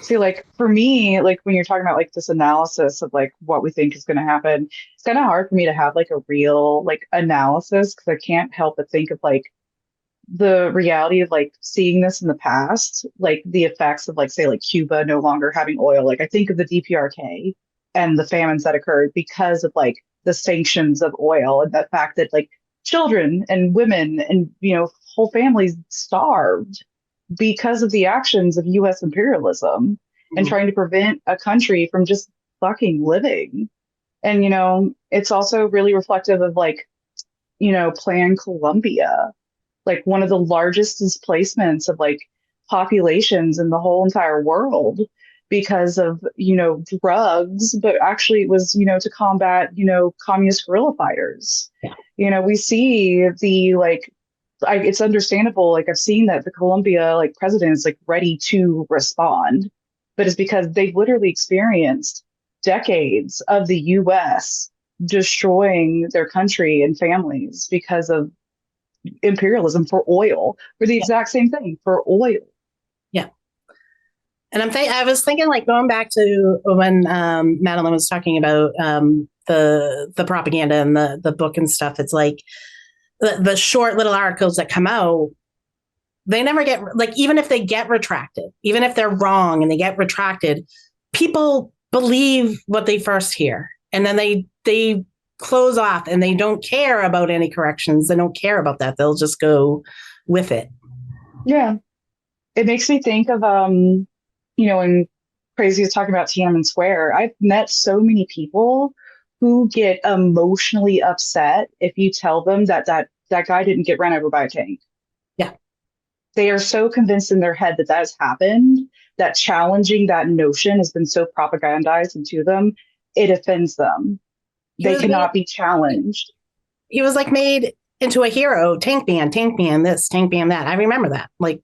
See, like for me, like when you're talking about like this analysis of like what we think is going to happen, it's kind of hard for me to have like a real like analysis because I can't help but think of like the reality of like seeing this in the past, like the effects of like say like Cuba no longer having oil. Like I think of the DPRK and the famines that occurred because of like the sanctions of oil and the fact that like children and women and whole families starved because of the actions of US imperialism and trying to prevent a country from just fucking living. And it's also really reflective of like Plan Colombia, like one of the largest displacements of like populations in the whole entire world because of drugs, but actually it was to combat communist guerrilla fighters. We see the like it's understandable, like I've seen that the Colombia like president is like ready to respond, but it's because they've literally experienced decades of the US destroying their country and families because of imperialism for oil, for the exact same thing, for oil. Yeah. And I was thinking like going back to when Madeline was talking about the propaganda and the book and stuff. It's like the short little articles that come out, they never get like, even if they get retracted, even if they're wrong and they get retracted, people believe what they first hear. And then they close off and they don't care about any corrections. They don't care about that. They'll just go with it. Yeah. It makes me think of, when Crazy is talking about Tiananmen Square, I've met so many people who get emotionally upset if you tell them that guy didn't get run over by a tank. Yeah. They are so convinced in their head that has happened, that challenging that notion has been so propagandized into them, it offends them. They cannot be challenged. He was like made into a hero. Tank ban this, tank ban that. I remember that. Like,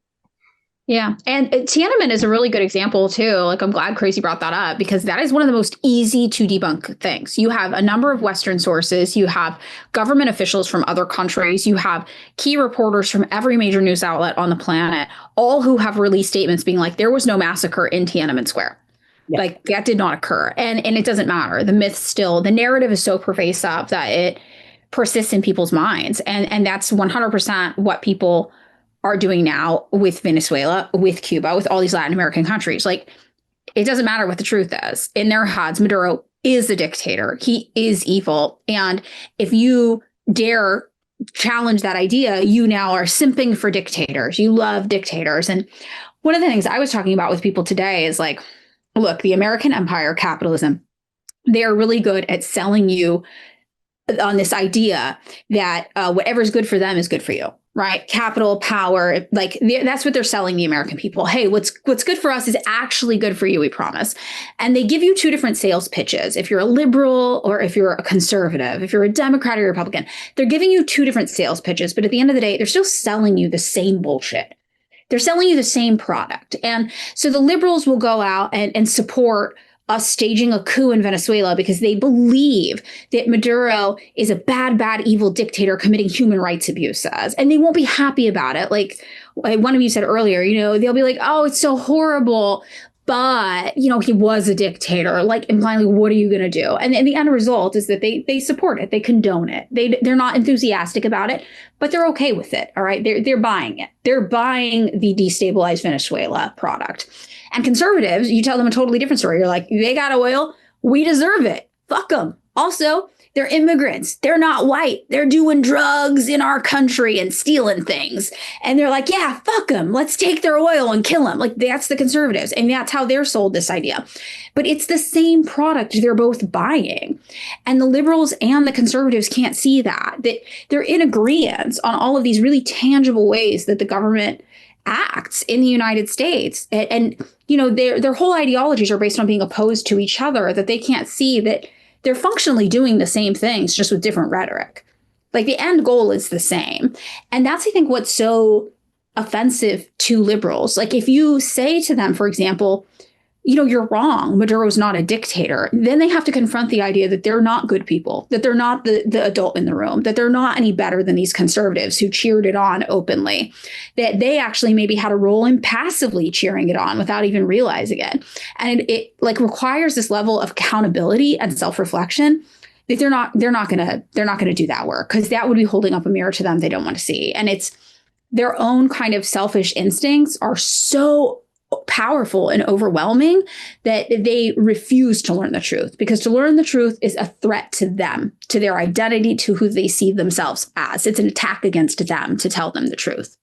yeah. And Tiananmen is a really good example too. Like, I'm glad Crazy brought that up because that is one of the most easy to debunk things. You have a number of Western sources. You have government officials from other countries. You have key reporters from every major news outlet on the planet, all who have released statements being like, there was no massacre in Tiananmen Square. Yeah. Like that did not occur. And it doesn't matter. The myth still, the narrative is so pervasive that it persists in people's minds. And that's 100% what people are doing now with Venezuela, with Cuba, with all these Latin American countries. Like, it doesn't matter what the truth is. In their heads, Maduro is a dictator. He is evil. And if you dare challenge that idea, you now are simping for dictators. You love dictators. And one of the things I was talking about with people today is like, look, the American empire, capitalism, they are really good at selling you on this idea that whatever's good for them is good for you. Right. Capital, power, like that's what they're selling the American people. Hey, what's good for us is actually good for you, we promise. And they give you two different sales pitches. If you're a liberal or if you're a conservative, if you're a Democrat or a Republican, they're giving you two different sales pitches. But at the end of the day, they're still selling you the same bullshit. They're selling you the same product. And so the liberals will go out and support us staging a coup in Venezuela because they believe that Maduro is a bad, evil dictator committing human rights abuses. And they won't be happy about it. Like one of you said earlier, they'll be like, oh, it's so horrible. But, he was a dictator. Like, implying, what are you going to do? And the end result is that they support it. They condone it. They're not enthusiastic about it, but they're okay with it. All right. They're buying it. They're buying the destabilized Venezuela product. And conservatives, you tell them a totally different story. You're like, they got oil. We deserve it. Fuck them. Also, they're immigrants. They're not white. They're doing drugs in our country and stealing things. And they're like, yeah, fuck them. Let's take their oil and kill them. Like, that's the conservatives. And that's how they're sold this idea. But it's the same product they're both buying. And the liberals and the conservatives can't see that they're in agreement on all of these really tangible ways that the government acts in the United States. And you know, their whole ideologies are based on being opposed to each other, that they can't see that they're functionally doing the same things, just with different rhetoric. Like, the end goal is the same. And that's, I think, what's so offensive to liberals. Like, if you say to them, for example, you know, you're wrong, Maduro's not a dictator, then they have to confront the idea that they're not good people, that they're not the adult in the room, that they're not any better than these conservatives who cheered it on openly, that they actually maybe had a role in passively cheering it on without even realizing it. And it like requires this level of accountability and self-reflection that they're not gonna do that work, because that would be holding up a mirror to them they don't want to see. And it's their own kind of selfish instincts are so powerful and overwhelming that they refuse to learn the truth, because to learn the truth is a threat to them, to their identity, to who they see themselves as. It's an attack against them to tell them the truth.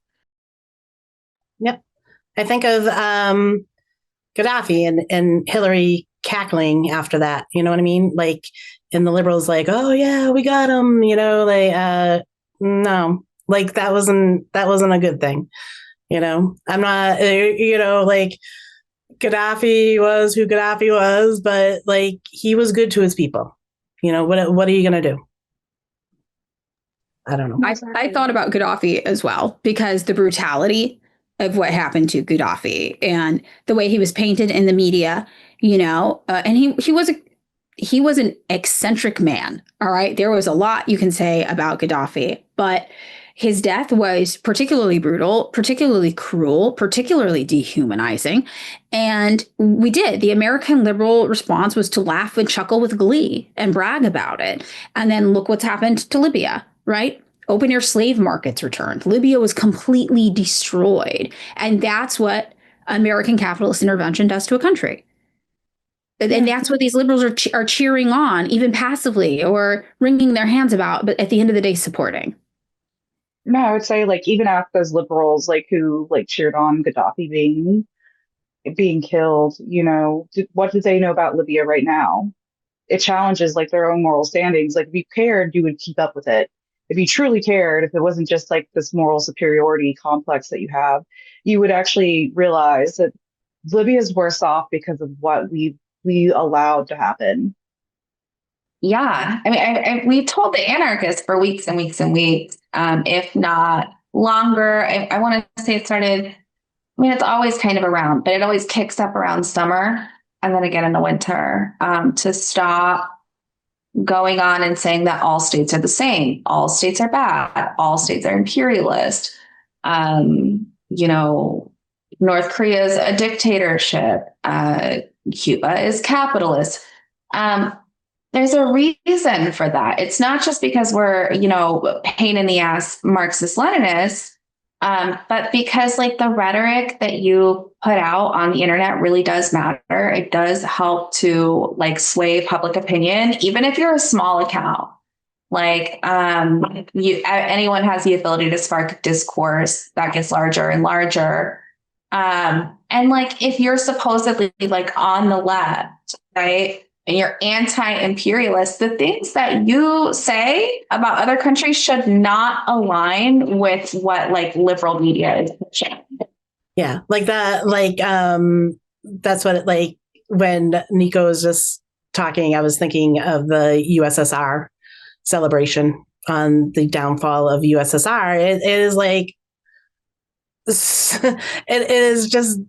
Yep. I think of Gaddafi and Hillary cackling after that. You know what I mean? Like, and the liberals like, oh yeah, we got him. You know, like no, like that wasn't a good thing. You know, I'm not, you know, like Gaddafi was who Gaddafi was, but like he was good to his people. You know, what are you going to do? I don't know. I thought about Gaddafi as well, because the brutality of what happened to Gaddafi and the way he was painted in the media, you know, and he was an eccentric man. All right. There was a lot you can say about Gaddafi, but his death was particularly brutal, particularly cruel, particularly dehumanizing. And the American liberal response was to laugh and chuckle with glee and brag about it. And then look what's happened to Libya, right? Open air slave markets returned. Libya was completely destroyed. And that's what American capitalist intervention does to a country. And that's what these liberals are cheering on, even passively, or wringing their hands about, but at the end of the day, supporting. No, I would say, like, even after those liberals, like, who like cheered on Gaddafi being killed, you know, what do they know about Libya right now? It challenges like their own moral standings. Like, if you cared, you would keep up with it. If you truly cared, if it wasn't just like this moral superiority complex that you have, you would actually realize that Libya is worse off because of what we allowed to happen. Yeah. I mean, we told the anarchists for weeks and weeks and weeks, if not longer. I want to say it started, I mean, it's always kind of around, but it always kicks up around summer and then again in the winter, to stop going on and saying that all states are the same. All states are bad. All states are imperialist. You know, North Korea is a dictatorship. Cuba is capitalist. There's a reason for that. It's not just because we're, you know, pain in the ass Marxist-Leninists, but because like the rhetoric that you put out on the internet really does matter. It does help to like sway public opinion, even if you're a small account. Like anyone has the ability to spark discourse that gets larger and larger. And like if you're supposedly like on the left, right? And you're anti-imperialist, the things that you say about other countries should not align with what like liberal media is pushing. Yeah, like that, like that's what it, like when Nico was just talking, I was thinking of the USSR celebration on the downfall of USSR. It is like it is just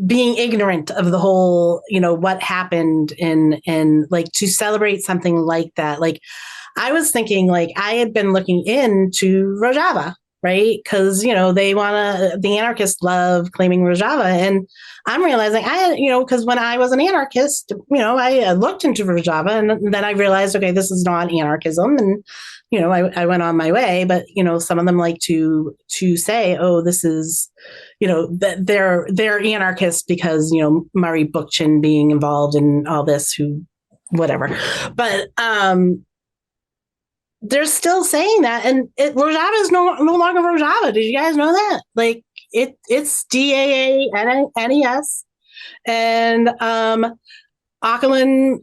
being ignorant of the whole, you know, what happened in like to celebrate something like that. Like I was thinking, like I had been looking into Rojava, right? Because, you know, the anarchists love claiming Rojava. And I'm realizing because when I was an anarchist, you know, I looked into Rojava and then I realized, okay, this is not anarchism. And, you know, I went on my way, but, you know, some of them like to say, oh, this is, you know, they're anarchists because, you know, Murray Bookchin being involved in all this, who, whatever. But they're still saying that, and Rojava is no longer Rojava. Did you guys know that? Like it's DAANES, and Ackland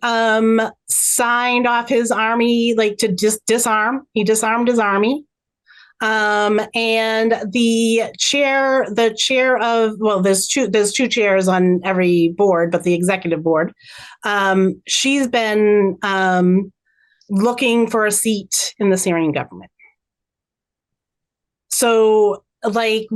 signed off his army like to just disarm. He disarmed his army. And the chair of, well, there's two chairs on every board, but the executive board, she's been looking for a seat in the Syrian government. So like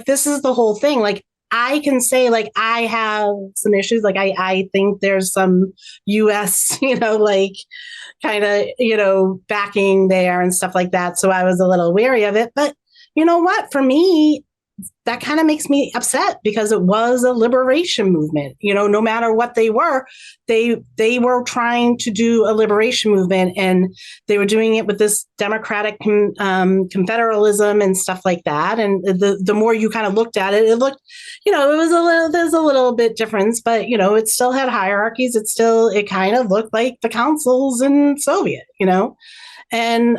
this is the whole thing. Like I can say like I have some issues. Like I think there's some US, like kind of, backing there and stuff like that. So I was a little wary of it. But you know what? For me, that kind of makes me upset because it was a liberation movement. No matter what they were trying to do a liberation movement, and they were doing it with this democratic confederalism and stuff like that. And the more you kind of looked at it, it looked, there's a little bit difference, but it still had hierarchies. It kind of looked like the councils in Soviet, and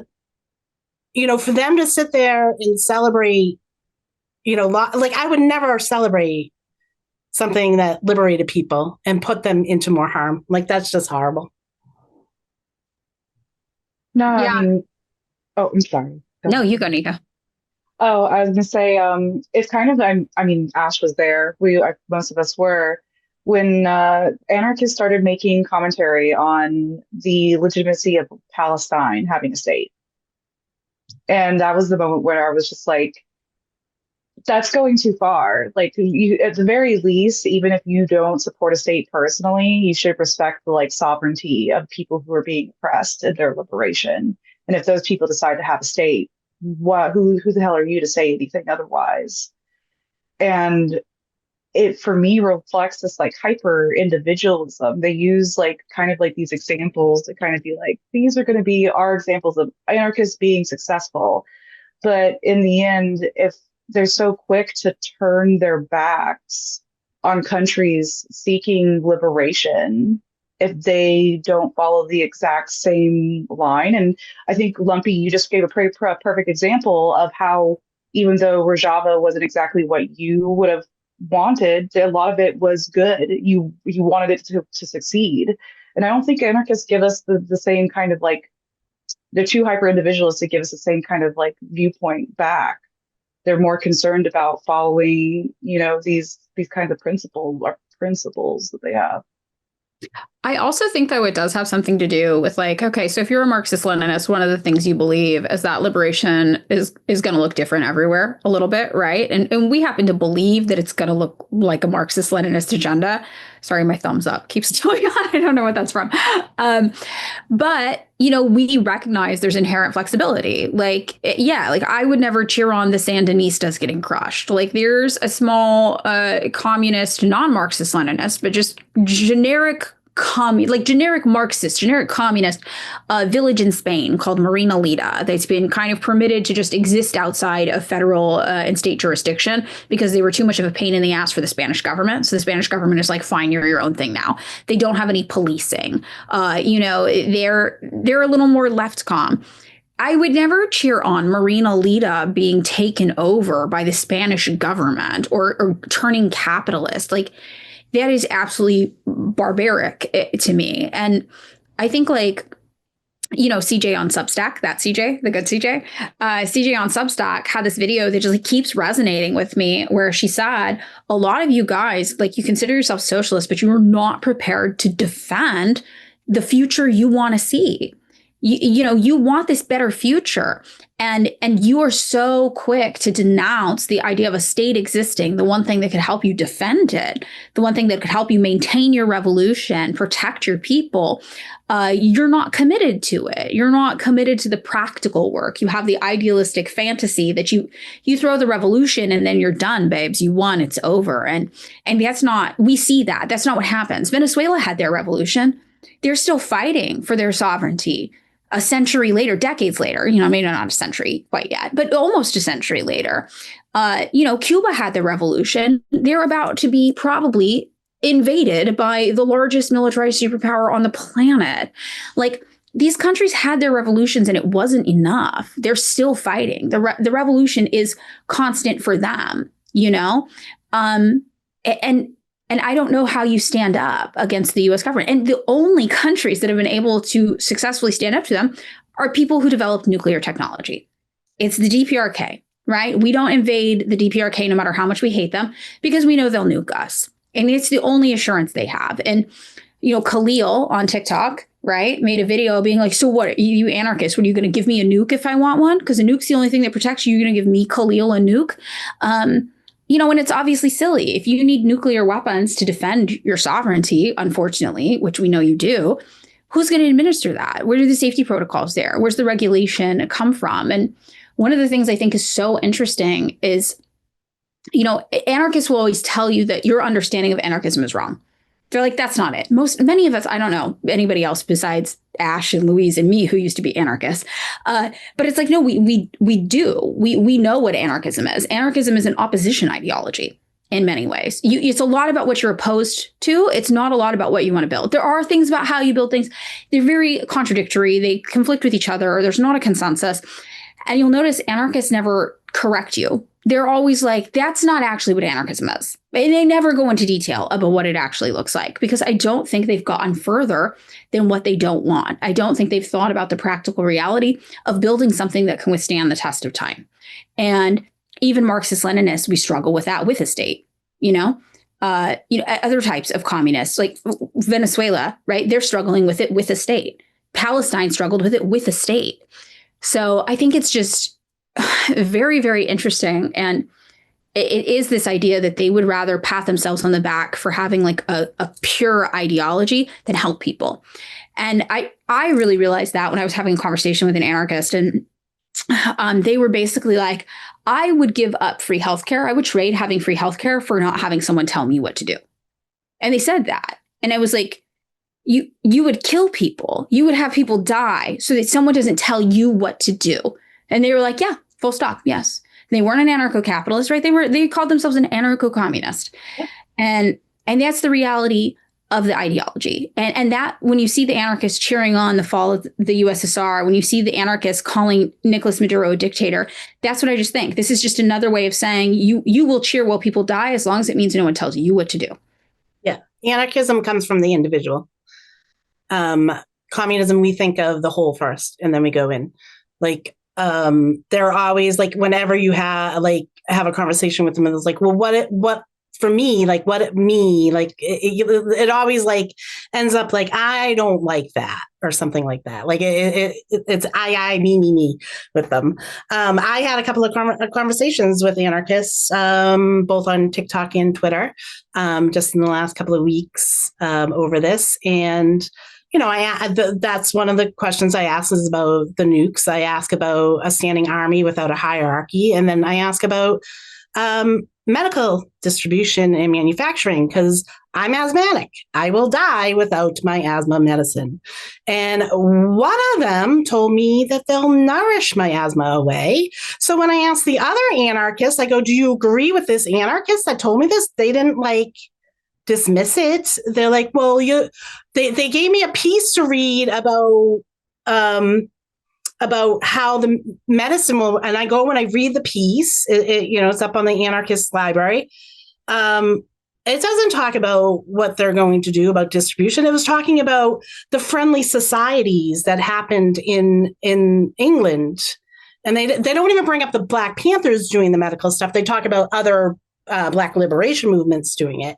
for them to sit there and celebrate, like I would never celebrate something that liberated people and put them into more harm. Like that's just horrible. No, Yeah. I'm sorry. No, you go, Nika. Oh, I was gonna say, it's kind of, Ash was there. Most of us were when anarchists started making commentary on the legitimacy of Palestine having a state, and that was the moment where I was just like, that's going too far. Like you, at the very least, even if you don't support a state personally, you should respect the sovereignty of people who are being oppressed and their liberation. And if those people decide to have a state, who the hell are you to say anything otherwise? And it, for me, reflects this hyper individualism. They use these examples to kind of be like, these are going to be our examples of anarchists being successful. But in the end, if they're so quick to turn their backs on countries seeking liberation if they don't follow the exact same line. And I think, Lumpy, you just gave a pretty perfect example of how, even though Rojava wasn't exactly what you would have wanted, a lot of it was good. You wanted it to succeed. And I don't think anarchists give us the same kind of they're too hyper individualistic to give us the same kind of viewpoint back. They're more concerned about following, these kinds of principles that they have. I also think, though, it does have something to do with okay, so if you're a Marxist-Leninist, one of the things you believe is that liberation is going to look different everywhere a little bit, right? And we happen to believe that it's going to look like a Marxist-Leninist agenda. Sorry, my thumbs up keeps going on. I don't know what that's from. But, we recognize there's inherent flexibility. I would never cheer on the Sandinistas getting crushed. There's a small communist, non-Marxist-Leninist, but just generic generic Marxist, generic communist village in Spain called Marina Lida that's been kind of permitted to just exist outside of federal and state jurisdiction because they were too much of a pain in the ass for the Spanish government. So the Spanish government is fine, you're your own thing now. They don't have any policing. They're a little more left-com. I would never cheer on Marina Lida being taken over by the Spanish government or turning capitalist. That is absolutely barbaric to me. And I think CJ on Substack, that CJ, the good CJ, CJ on Substack had this video that just keeps resonating with me, where she said, a lot of you guys, you consider yourself socialist, but you are not prepared to defend the future you want to see. You want this better future, and you are so quick to denounce the idea of a state existing, the one thing that could help you defend it, the one thing that could help you maintain your revolution, protect your people. You're not committed to it. You're not committed to the practical work. You have the idealistic fantasy that you throw the revolution and then you're done, babes. You won. It's over. And that's not, we see that. That's not what happens. Venezuela had their revolution. They're still fighting for their sovereignty. A century later, decades later, maybe not a century quite yet, but almost a century later, Cuba had the revolution. They're about to be probably invaded by the largest militarized superpower on the planet. these countries had their revolutions and it wasn't enough. They're still fighting. The revolution is constant for them, you know? And I don't know how you stand up against the US government. And the only countries that have been able to successfully stand up to them are people who developed nuclear technology. It's the DPRK, right? We don't invade the DPRK no matter how much we hate them, because we know they'll nuke us. And it's the only assurance they have. And, you know, Khalil on TikTok, right, made a video being like, so what, you anarchists, what, are you going to give me a nuke if I want one? Because a nuke's the only thing that protects you. You're going to give me, Khalil, a nuke? You know, and it's obviously silly. If you need nuclear weapons to defend your sovereignty, unfortunately, which we know you do, who's going to administer that? Where are the safety protocols there? Where's the regulation come from? And one of the things I think is so interesting is, you know, anarchists will always tell you that your understanding of anarchism is wrong. They're like, that's not it. Many of us, I don't know anybody else besides Ash and Louise and me who used to be anarchists. But it's like, no, we do. We know what anarchism is. Anarchism is an opposition ideology in many ways. It's a lot about what you're opposed to. It's not a lot about what you want to build. There are things about how you build things. They're very contradictory. They conflict with each other. There's not a consensus. And you'll notice anarchists never correct you. They're always like, that's not actually what anarchism is. And they never go into detail about what it actually looks like, because I don't think they've gotten further than what they don't want. I don't think they've thought about the practical reality of building something that can withstand the test of time. And even Marxist-Leninists, we struggle with that with a state, you know, other types of communists like Venezuela, right? They're struggling with it with a state. Palestine struggled with it with a state. So I think it's just very, very interesting. And it is this idea that they would rather pat themselves on the back for having like a pure ideology than help people. And I really realized that when I was having a conversation with an anarchist, and they were basically like, I would give up free healthcare. I would trade having free healthcare for not having someone tell me what to do. And they said that. And I was like, you would kill people. You would have people die so that someone doesn't tell you what to do. And they were like, yeah, full stop. Yes. They weren't an anarcho-capitalist, right? They called themselves an anarcho-communist. Yeah. And that's the reality of the ideology. And that when you see the anarchists cheering on the fall of the USSR, when you see the anarchists calling Nicolas Maduro a dictator, that's what I just think. This is just another way of saying you will cheer while people die as long as it means no one tells you what to do. Yeah. Anarchism comes from the individual. Communism, we think of the whole first, and then we go in. Like, they're always like, whenever you have a conversation with them, and it's like, well, what for me, like, what me, like, it always like ends up like, I don't like that or something like that. Like it's I, me with them. I had a couple of conversations with anarchists, both on TikTok and Twitter, just in the last couple of weeks, over this. And you know, that's one of the questions I ask is about the nukes. I ask about a standing army without a hierarchy. And then I ask about medical distribution and manufacturing, because I'm asthmatic. I will die without my asthma medicine. And one of them told me that they'll nourish my asthma away. So when I asked the other anarchist, I go, do you agree with this anarchist that told me this? They didn't dismiss it. They're like, well, they gave me a piece to read about how the medicine will, and I go, when I read the piece, it's up on the anarchist library. It doesn't talk about what they're going to do about distribution. It was talking about the friendly societies that happened in England. And they don't even bring up the Black Panthers doing the medical stuff. They talk about other Black liberation movements doing it,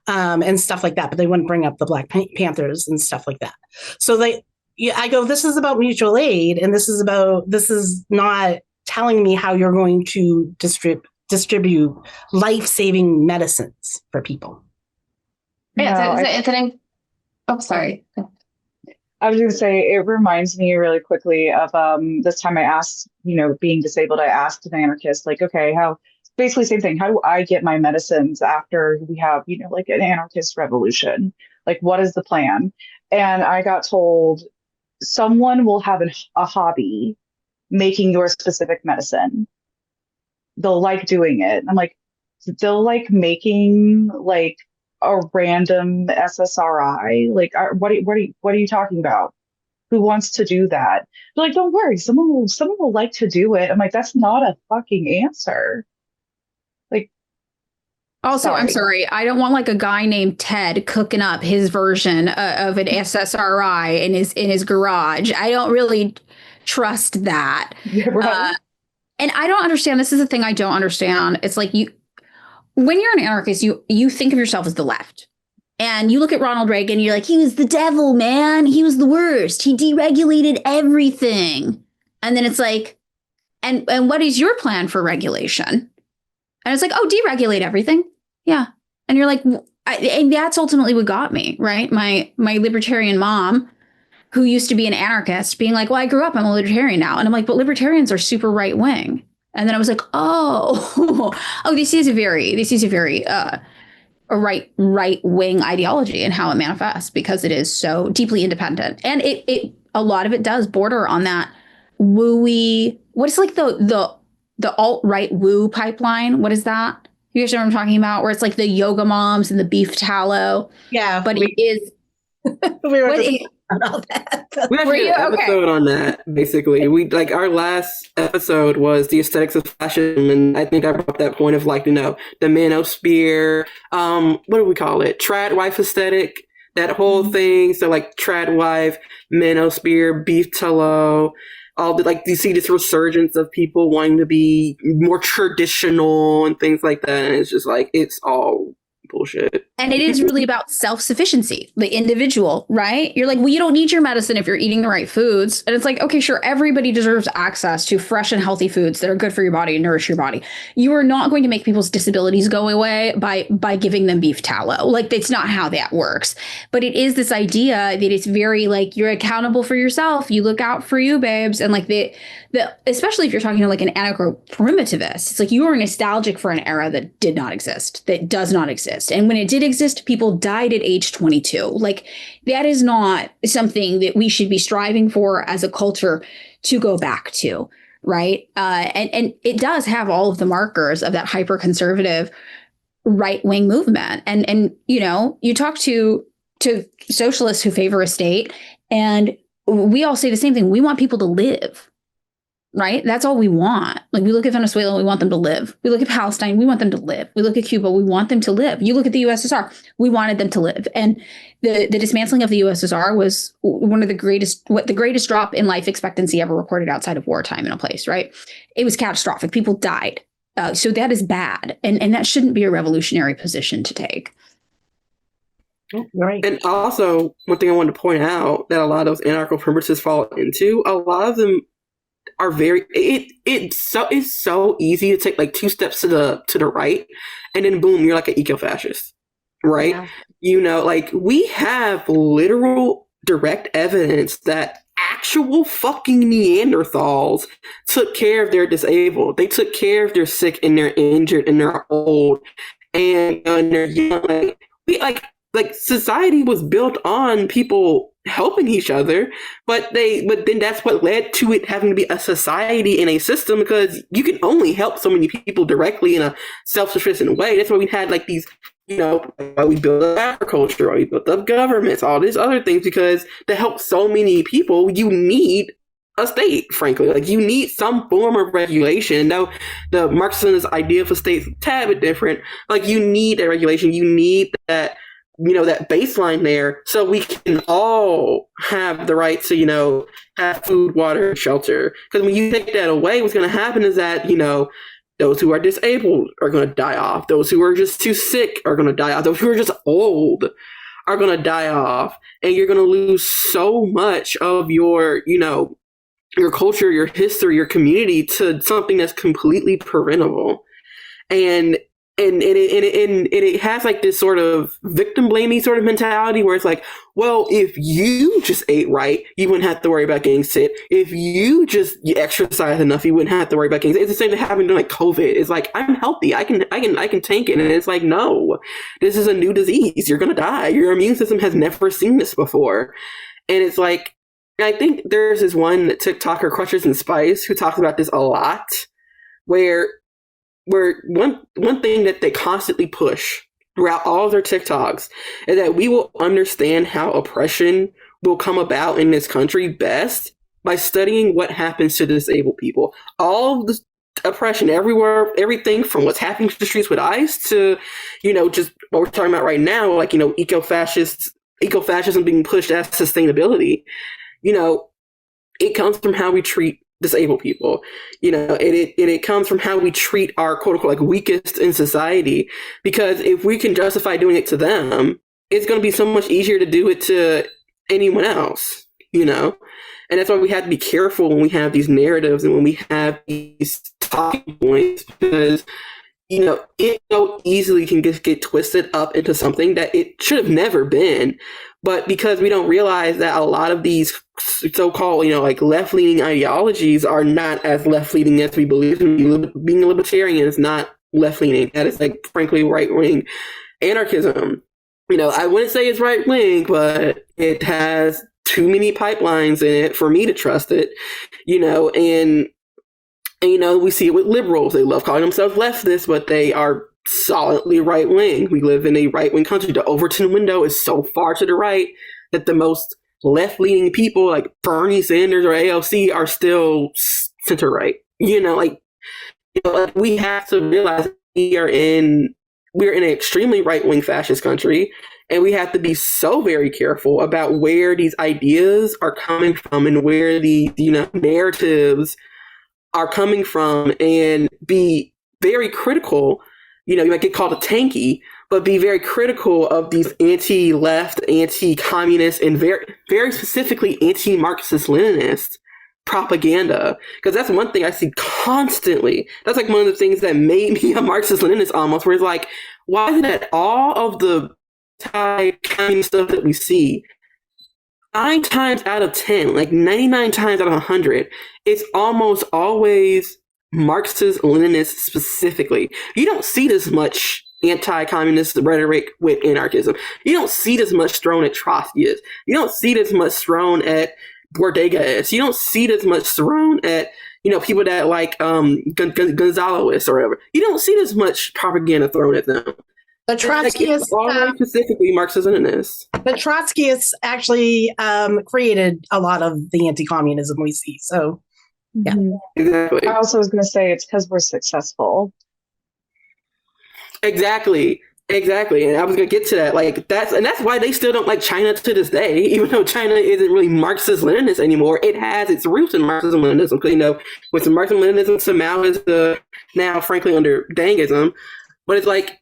and stuff like that, but they wouldn't bring up the Black Panthers and stuff like that. So I go, this is about mutual aid, and this is not telling me how you're going to distribute life-saving medicines for people. Yeah, sorry. I was going to say, it reminds me really quickly of this time I asked, being disabled, I asked an anarchist, like, okay, basically same thing. How do I get my medicines after we have, like an anarchist revolution? Like, what is the plan? And I got told someone will have a hobby making your specific medicine. They'll like doing it. I'm like, they'll like making like a random SSRI. Like, what are you talking about? who wants to do that. They're like, don't worry, someone will like to do it. I'm like, that's not a fucking answer. Like, also, I'm sorry, I don't want like a guy named Ted cooking up his version of an SSRI in his garage. I don't really trust that. Yeah, right. And I don't understand. This is the thing I don't understand. It's like when you're an anarchist, you think of yourself as the left. And you look at Ronald Reagan, you're like, he was the devil, man. He was the worst. He deregulated everything. And then it's like, and what is your plan for regulation? And it's like, oh, deregulate everything. Yeah. And you're like, and that's ultimately what got me, right? My libertarian mom, who used to be an anarchist, being like, well, I grew up, I'm a libertarian now. And I'm like, but libertarians are super right wing. And then I was like, oh, this is a very a right wing ideology and how it manifests, because it is so deeply independent. And it a lot of it does border on that wooey, what is like the alt-right woo pipeline? What is that? You guys know what I'm talking about? Where it's like the yoga moms and the beef tallow. Yeah. But it is we were just about that. We actually did an episode on that, basically. We like our last episode was the aesthetics of fashion, and I think I brought up that point of like, the manosphere, what do we call it? Trad wife aesthetic, that whole thing. So like trad wife, manosphere, beef tallow, all the like you see this resurgence of people wanting to be more traditional and things like that. And it's just like it's all bullshit. And it is really about self-sufficiency, the individual, right? You're like, well, you don't need your medicine if you're eating the right foods. And it's like, okay, sure, everybody deserves access to fresh and healthy foods that are good for your body and nourish your body. You are not going to make people's disabilities go away by giving them beef tallow. Like, that's not how that works. But it is this idea that it's very like, you're accountable for yourself. You look out for you, babes. And like the especially if you're talking to like an anarcho-primitivist, it's like you are nostalgic for an era that did not exist, that does not exist. And when it did exist, people died at age 22. Like, that is not something that we should be striving for as a culture to go back to, right? And it does have all of the markers of that hyper-conservative right-wing movement. And you talk to socialists who favor a state, and we all say the same thing. We want people to live. Right? That's all we want. Like, we look at Venezuela, we want them to live. We look at Palestine, we want them to live. We look at Cuba, we want them to live. You look at the USSR, we wanted them to live. And the dismantling of the USSR was the greatest drop in life expectancy ever recorded outside of wartime in a place, right? It was catastrophic. People died. So that is bad. And that shouldn't be a revolutionary position to take. Right. And also, one thing I wanted to point out that a lot of those anarcho-primitives fall into, a lot of them are very it's so easy to take like two steps to the right, and then boom, you're like an eco-fascist, right? Yeah. Like, we have literal direct evidence that actual fucking Neanderthals took care of their disabled. They took care of their sick and their injured and their old and they're young. Like society was built on people helping each other, but then that's what led to it having to be a society and a system, because you can only help so many people directly in a self-sufficient way. That's why we had like these, why we built up agriculture, why we built up governments, all these other things, because to help so many people, you need a state, frankly. Like, you need some form of regulation. Now, the Marxist idea for states is a tad bit different. Like, you need that regulation. You need that, that baseline there, so we can all have the right to, have food, water, and shelter. Because when you take that away, what's going to happen is that, those who are disabled are going to die off. Those who are just too sick are going to die off. Those who are just old are going to die off. And you're going to lose so much of your, your culture, your history, your community to something that's completely preventable. And it has like this sort of victim blaming sort of mentality where it's like, well, if you just ate right, you wouldn't have to worry about getting sick. If you exercise enough, you wouldn't have to worry about getting sick. It's the same thing happening during like COVID. It's like, I'm healthy. I can tank it. And it's like, no, this is a new disease. You're going to die. Your immune system has never seen this before. And it's like, I think there's this one TikToker, Crutches and Spice, who talks about this a lot, where one thing that they constantly push throughout all of their TikToks is that we will understand how oppression will come about in this country best by studying what happens to disabled people. All the oppression everywhere, everything from what's happening to the streets with ICE to, just what we're talking about right now, like, ecofascism being pushed as sustainability. It comes from how we treat disabled people, it comes from how we treat our quote unquote like weakest in society. Because if we can justify doing it to them, it's going to be so much easier to do it to anyone else, and that's why we have to be careful when we have these narratives and when we have these talking points, because it so easily can just get twisted up into something that it should have never been. But because we don't realize that a lot of these so-called, like left-leaning ideologies are not as left-leaning as we believe. Being a libertarian is not left-leaning. That is, like, frankly, right-wing anarchism. I wouldn't say it's right-wing, but it has too many pipelines in it for me to trust it, and we see it with liberals. They love calling themselves leftists, but they are solidly right-wing. We live in a right-wing country. The Overton window is so far to the right that the most left-leaning people like Bernie Sanders or AOC are still center-right. We have to realize we're in an extremely right-wing fascist country, and we have to be so very careful about where these ideas are coming from and where the narratives are coming from, and be very critical. You might get called a tanky, but be very critical of these anti-left, anti-communist, and very, very specifically anti-Marxist-Leninist propaganda. Because that's one thing I see constantly. That's like one of the things that made me a Marxist-Leninist almost, where it's like, why is it that all of the anti-communist stuff that we see, 9 times out of 10, like 99 times out of 100, it's almost always Marxist-Leninist specifically. You don't see this much anti-communist rhetoric with anarchism. You don't see this much thrown at Trotskyists. You don't see this much thrown at Bordegaists. You don't see this much thrown at people that like Gonzaloists or whatever. You don't see this much propaganda thrown at them. The Trotskyists, specifically Marxist-Leninists. The Trotskyists actually created a lot of the anti-communism we see. So, yeah, exactly. I also was going to say it's because we're successful. Exactly. And I was going to get to that. Like that's why they still don't like China to this day, even though China isn't really Marxist-Leninist anymore. It has its roots in Marxism-Leninism. Because with the Marxism-Leninism, so Mao is now frankly under Dangism, but it's like.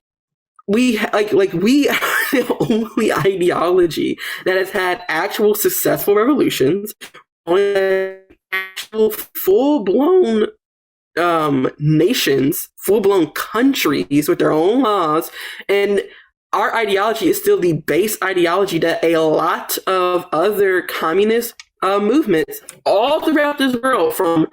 We are the only ideology that has had actual successful revolutions, actual full-blown nations, full-blown countries with their own laws, and our ideology is still the base ideology that a lot of other communist movements all throughout this world, from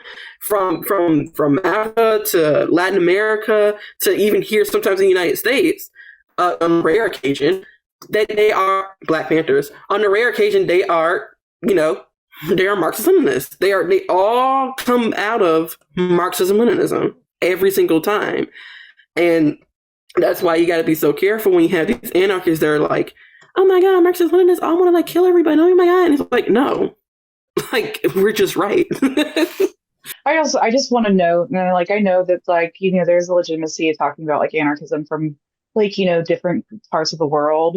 Africa to Latin America to even here sometimes in the United States. On rare occasion, that they are Black Panthers. On a rare occasion, they are, they are Marxist-Leninists. They all come out of Marxism-Leninism every single time, and that's why you got to be so careful when you have these anarchists that are like, "Oh my God, Marxist-Leninists! I want to like kill everybody! Oh my God!" And it's like, no, like we're just right. I just want to note, like I know that like there's a legitimacy of talking about like anarchism from like, different parts of the world.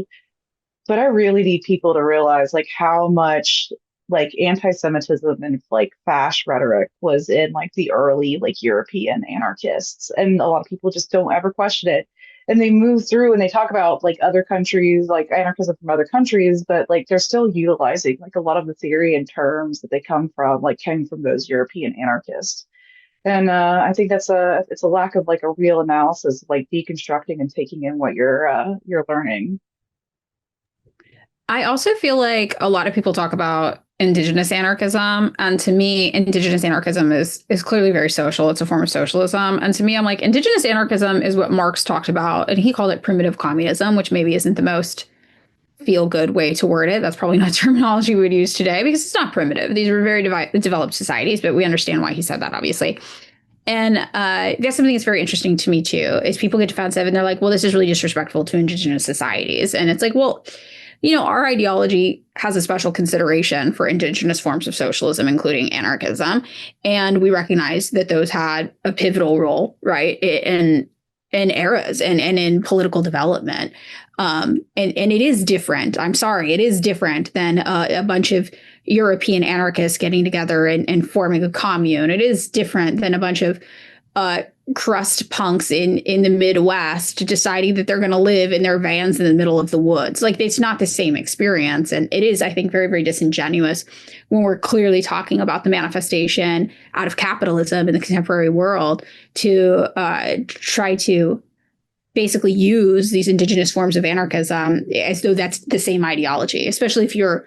But I really need people to realize like how much like anti-Semitism and like fascist rhetoric was in like the early like European anarchists. And a lot of people just don't ever question it. And they move through and they talk about like other countries, like anarchism from other countries, but like they're still utilizing like a lot of the theory and terms that they came from those European anarchists. And I think it's a lack of like a real analysis, like deconstructing and taking in what you're learning. I also feel like a lot of people talk about indigenous anarchism, and to me, indigenous anarchism is clearly very social. It's a form of socialism, and to me, I'm like, indigenous anarchism is what Marx talked about, and he called it primitive communism, which maybe isn't the most feel-good way to word it. That's probably not terminology we would use today because it's not primitive. These were very developed societies, but we understand why he said that, obviously. And that's something that's very interesting to me, too, is people get defensive and they're like, well, this is really disrespectful to indigenous societies. And it's like, well, our ideology has a special consideration for indigenous forms of socialism, including anarchism. And we recognize that those had a pivotal role, right, in eras and in political development. And it is different. I'm sorry, it is different than a bunch of European anarchists getting together and forming a commune. It is different than a bunch of crust punks in the Midwest deciding that they're going to live in their vans in the middle of the woods. Like, it's not the same experience. And it is, I think, very, very disingenuous when we're clearly talking about the manifestation out of capitalism in the contemporary world to try to basically use these indigenous forms of anarchism as though that's the same ideology, especially if you're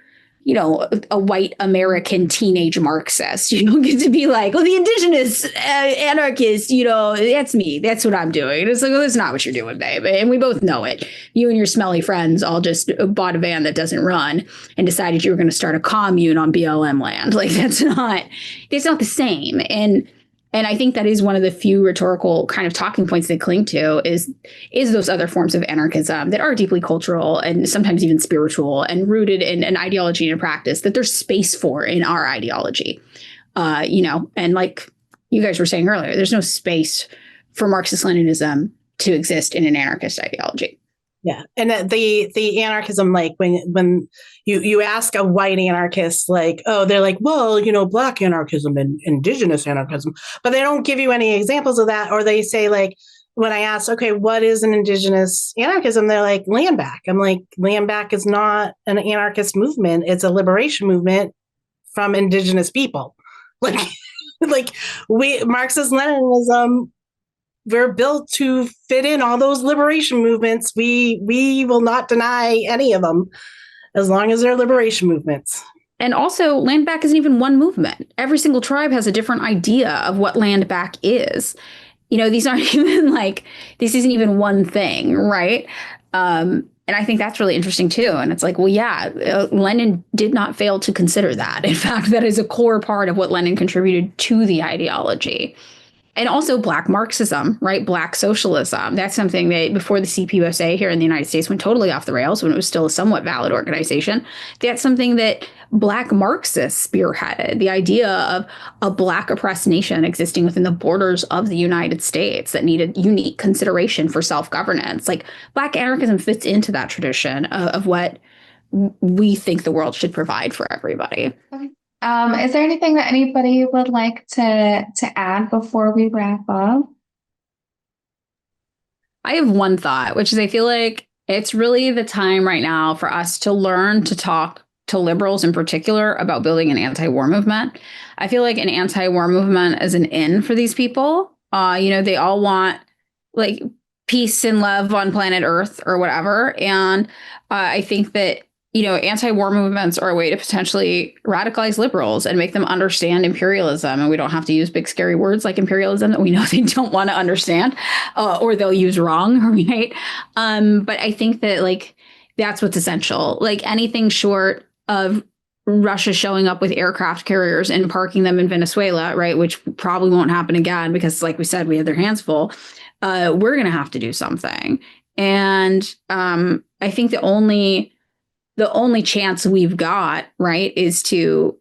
a white American teenage Marxist. You don't get to be like, well, the indigenous anarchist, that's me. That's what I'm doing. It's like, well, that's not what you're doing, babe. And we both know it. You and your smelly friends all just bought a van that doesn't run and decided you were going to start a commune on BLM land. Like, it's not the same. And I think that is one of the few rhetorical kind of talking points they cling to is those other forms of anarchism that are deeply cultural and sometimes even spiritual and rooted in an ideology and a practice that there's space for in our ideology. And like you guys were saying earlier, there's no space for Marxist-Leninism to exist in an anarchist ideology. Yeah. And the anarchism, like when you ask a white anarchist, like, oh, they're like, well, Black anarchism and indigenous anarchism, but they don't give you any examples of that. Or they say, like, when I ask, okay, what is an indigenous anarchism? They're like, land back. I'm like, land back is not an anarchist movement. It's a liberation movement from indigenous people. Like Marxist-Leninism, we're built to fit in all those liberation movements. We will not deny any of them as long as they're liberation movements. And also, land back isn't even one movement. Every single tribe has a different idea of what land back is. These aren't even this isn't even one thing, right? And I think that's really interesting too. And it's like, well, yeah, Lenin did not fail to consider that. In fact, that is a core part of what Lenin contributed to the ideology. And also Black Marxism, right? Black socialism. That's something that before the CPUSA here in the United States went totally off the rails, when it was still a somewhat valid organization. That's something that Black Marxists spearheaded. The idea of a Black oppressed nation existing within the borders of the United States that needed unique consideration for self-governance. Like, Black anarchism fits into that tradition of what we think the world should provide for everybody. Is there anything that anybody would like to add before we wrap up? I have one thought, which is I feel like it's really the time right now for us to learn to talk to liberals in particular about building an anti-war movement. I feel like an anti-war movement is an in for these people. They all want like peace and love on planet Earth or whatever. And I think that anti-war movements are a way to potentially radicalize liberals and make them understand imperialism. And we don't have to use big, scary words like imperialism that we know they don't want to understand or they'll use wrong, right? But I think that that's what's essential. Like, anything short of Russia showing up with aircraft carriers and parking them in Venezuela, right, which probably won't happen again because, like we said, we have their hands full. We're going to have to do something. And I think the only chance we've got, right, is to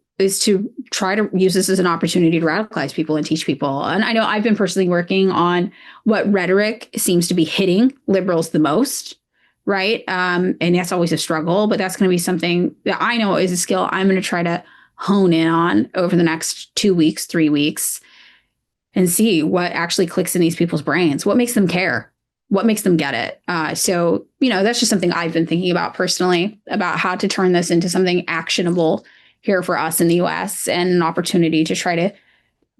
try to use this as an opportunity to radicalize people and teach people. And I know I've been personally working on what rhetoric seems to be hitting liberals the most, right? And that's always a struggle, but that's going to be something that I know is a skill I'm going to try to hone in on over the next 2 weeks, 3 weeks, and see what actually clicks in these people's brains, what makes them care. What makes them get it? So, that's just something I've been thinking about personally, about how to turn this into something actionable here for us in the US and an opportunity to try to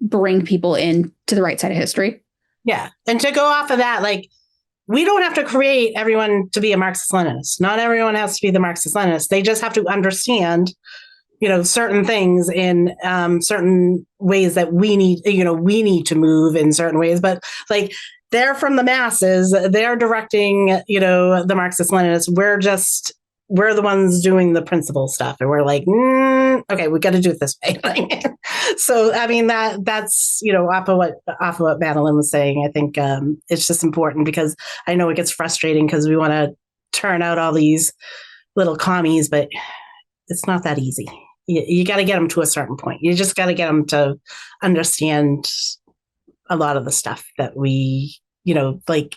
bring people in to the right side of history. Yeah. And to go off of that, we don't have to create everyone to be a Marxist-Leninist. Not everyone has to be the Marxist-Leninist. They just have to understand, certain things in certain ways that we need to move in certain ways. But they're from the masses. They're directing, the Marxist-Leninists. We're the ones doing the principle stuff. And we're like, okay, we got to do it this way. So, I mean, that's, off of what Madeline was saying, I think it's just important because I know it gets frustrating because we want to turn out all these little commies, but it's not that easy. You got to get them to a certain point. You just got to get them to understand a lot of the stuff that we, like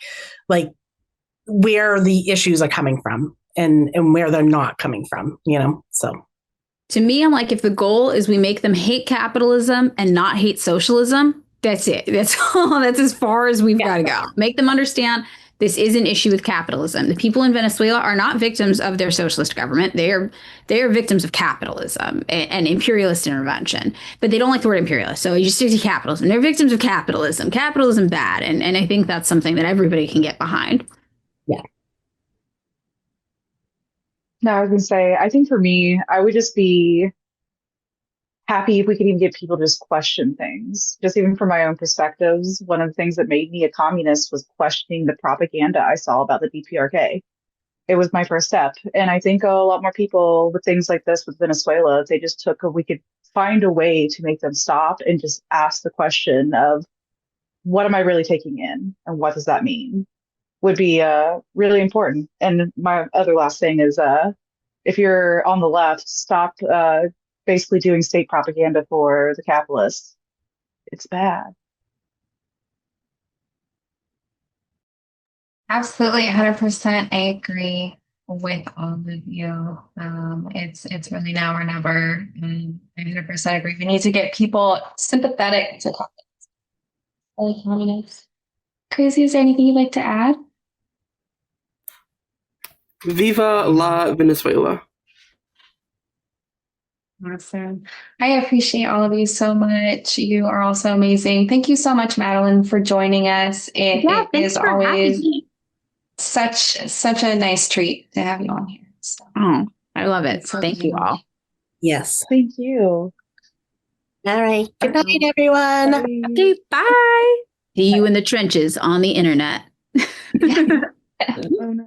where the issues are coming from and where they're not coming from, so. To me, I'm like, if the goal is we make them hate capitalism and not hate socialism, that's it. That's all. That's as far as we've got to go. Make them understand this is an issue with capitalism. The people in Venezuela are not victims of their socialist government. They are victims of capitalism and imperialist intervention. But they don't like the word imperialist. So you just stick to capitalism. They're victims of capitalism. Capitalism bad. And I think that's something that everybody can get behind. Yeah. No, I was going to say, I think for me, I would just be happy if we could even get people to just question things, just even from my own perspectives. One of the things that made me a communist was questioning the propaganda I saw about the DPRK. It was my first step. And I think a lot more people with things like this with Venezuela, if they just we could find a way to make them stop and just ask the question of, what am I really taking in? And what does that mean? Would be really important. And my other last thing is, if you're on the left, stop basically doing state propaganda for the capitalists. It's bad. Absolutely, 100%. I agree with all of you. It's really now or never. I 100% agree. We need to get people sympathetic to communists. Crazy, is there anything you'd like to add? Viva la Venezuela. Awesome. I appreciate all of you so much. You are also amazing. Thank you so much, Madeline, for joining us. It is always such a nice treat to have you on here. So. Oh, I love it. Thank you all. Yes. Thank you. All right. Good night, everyone. Bye. Okay, bye. See you in the trenches on the internet. Oh, no.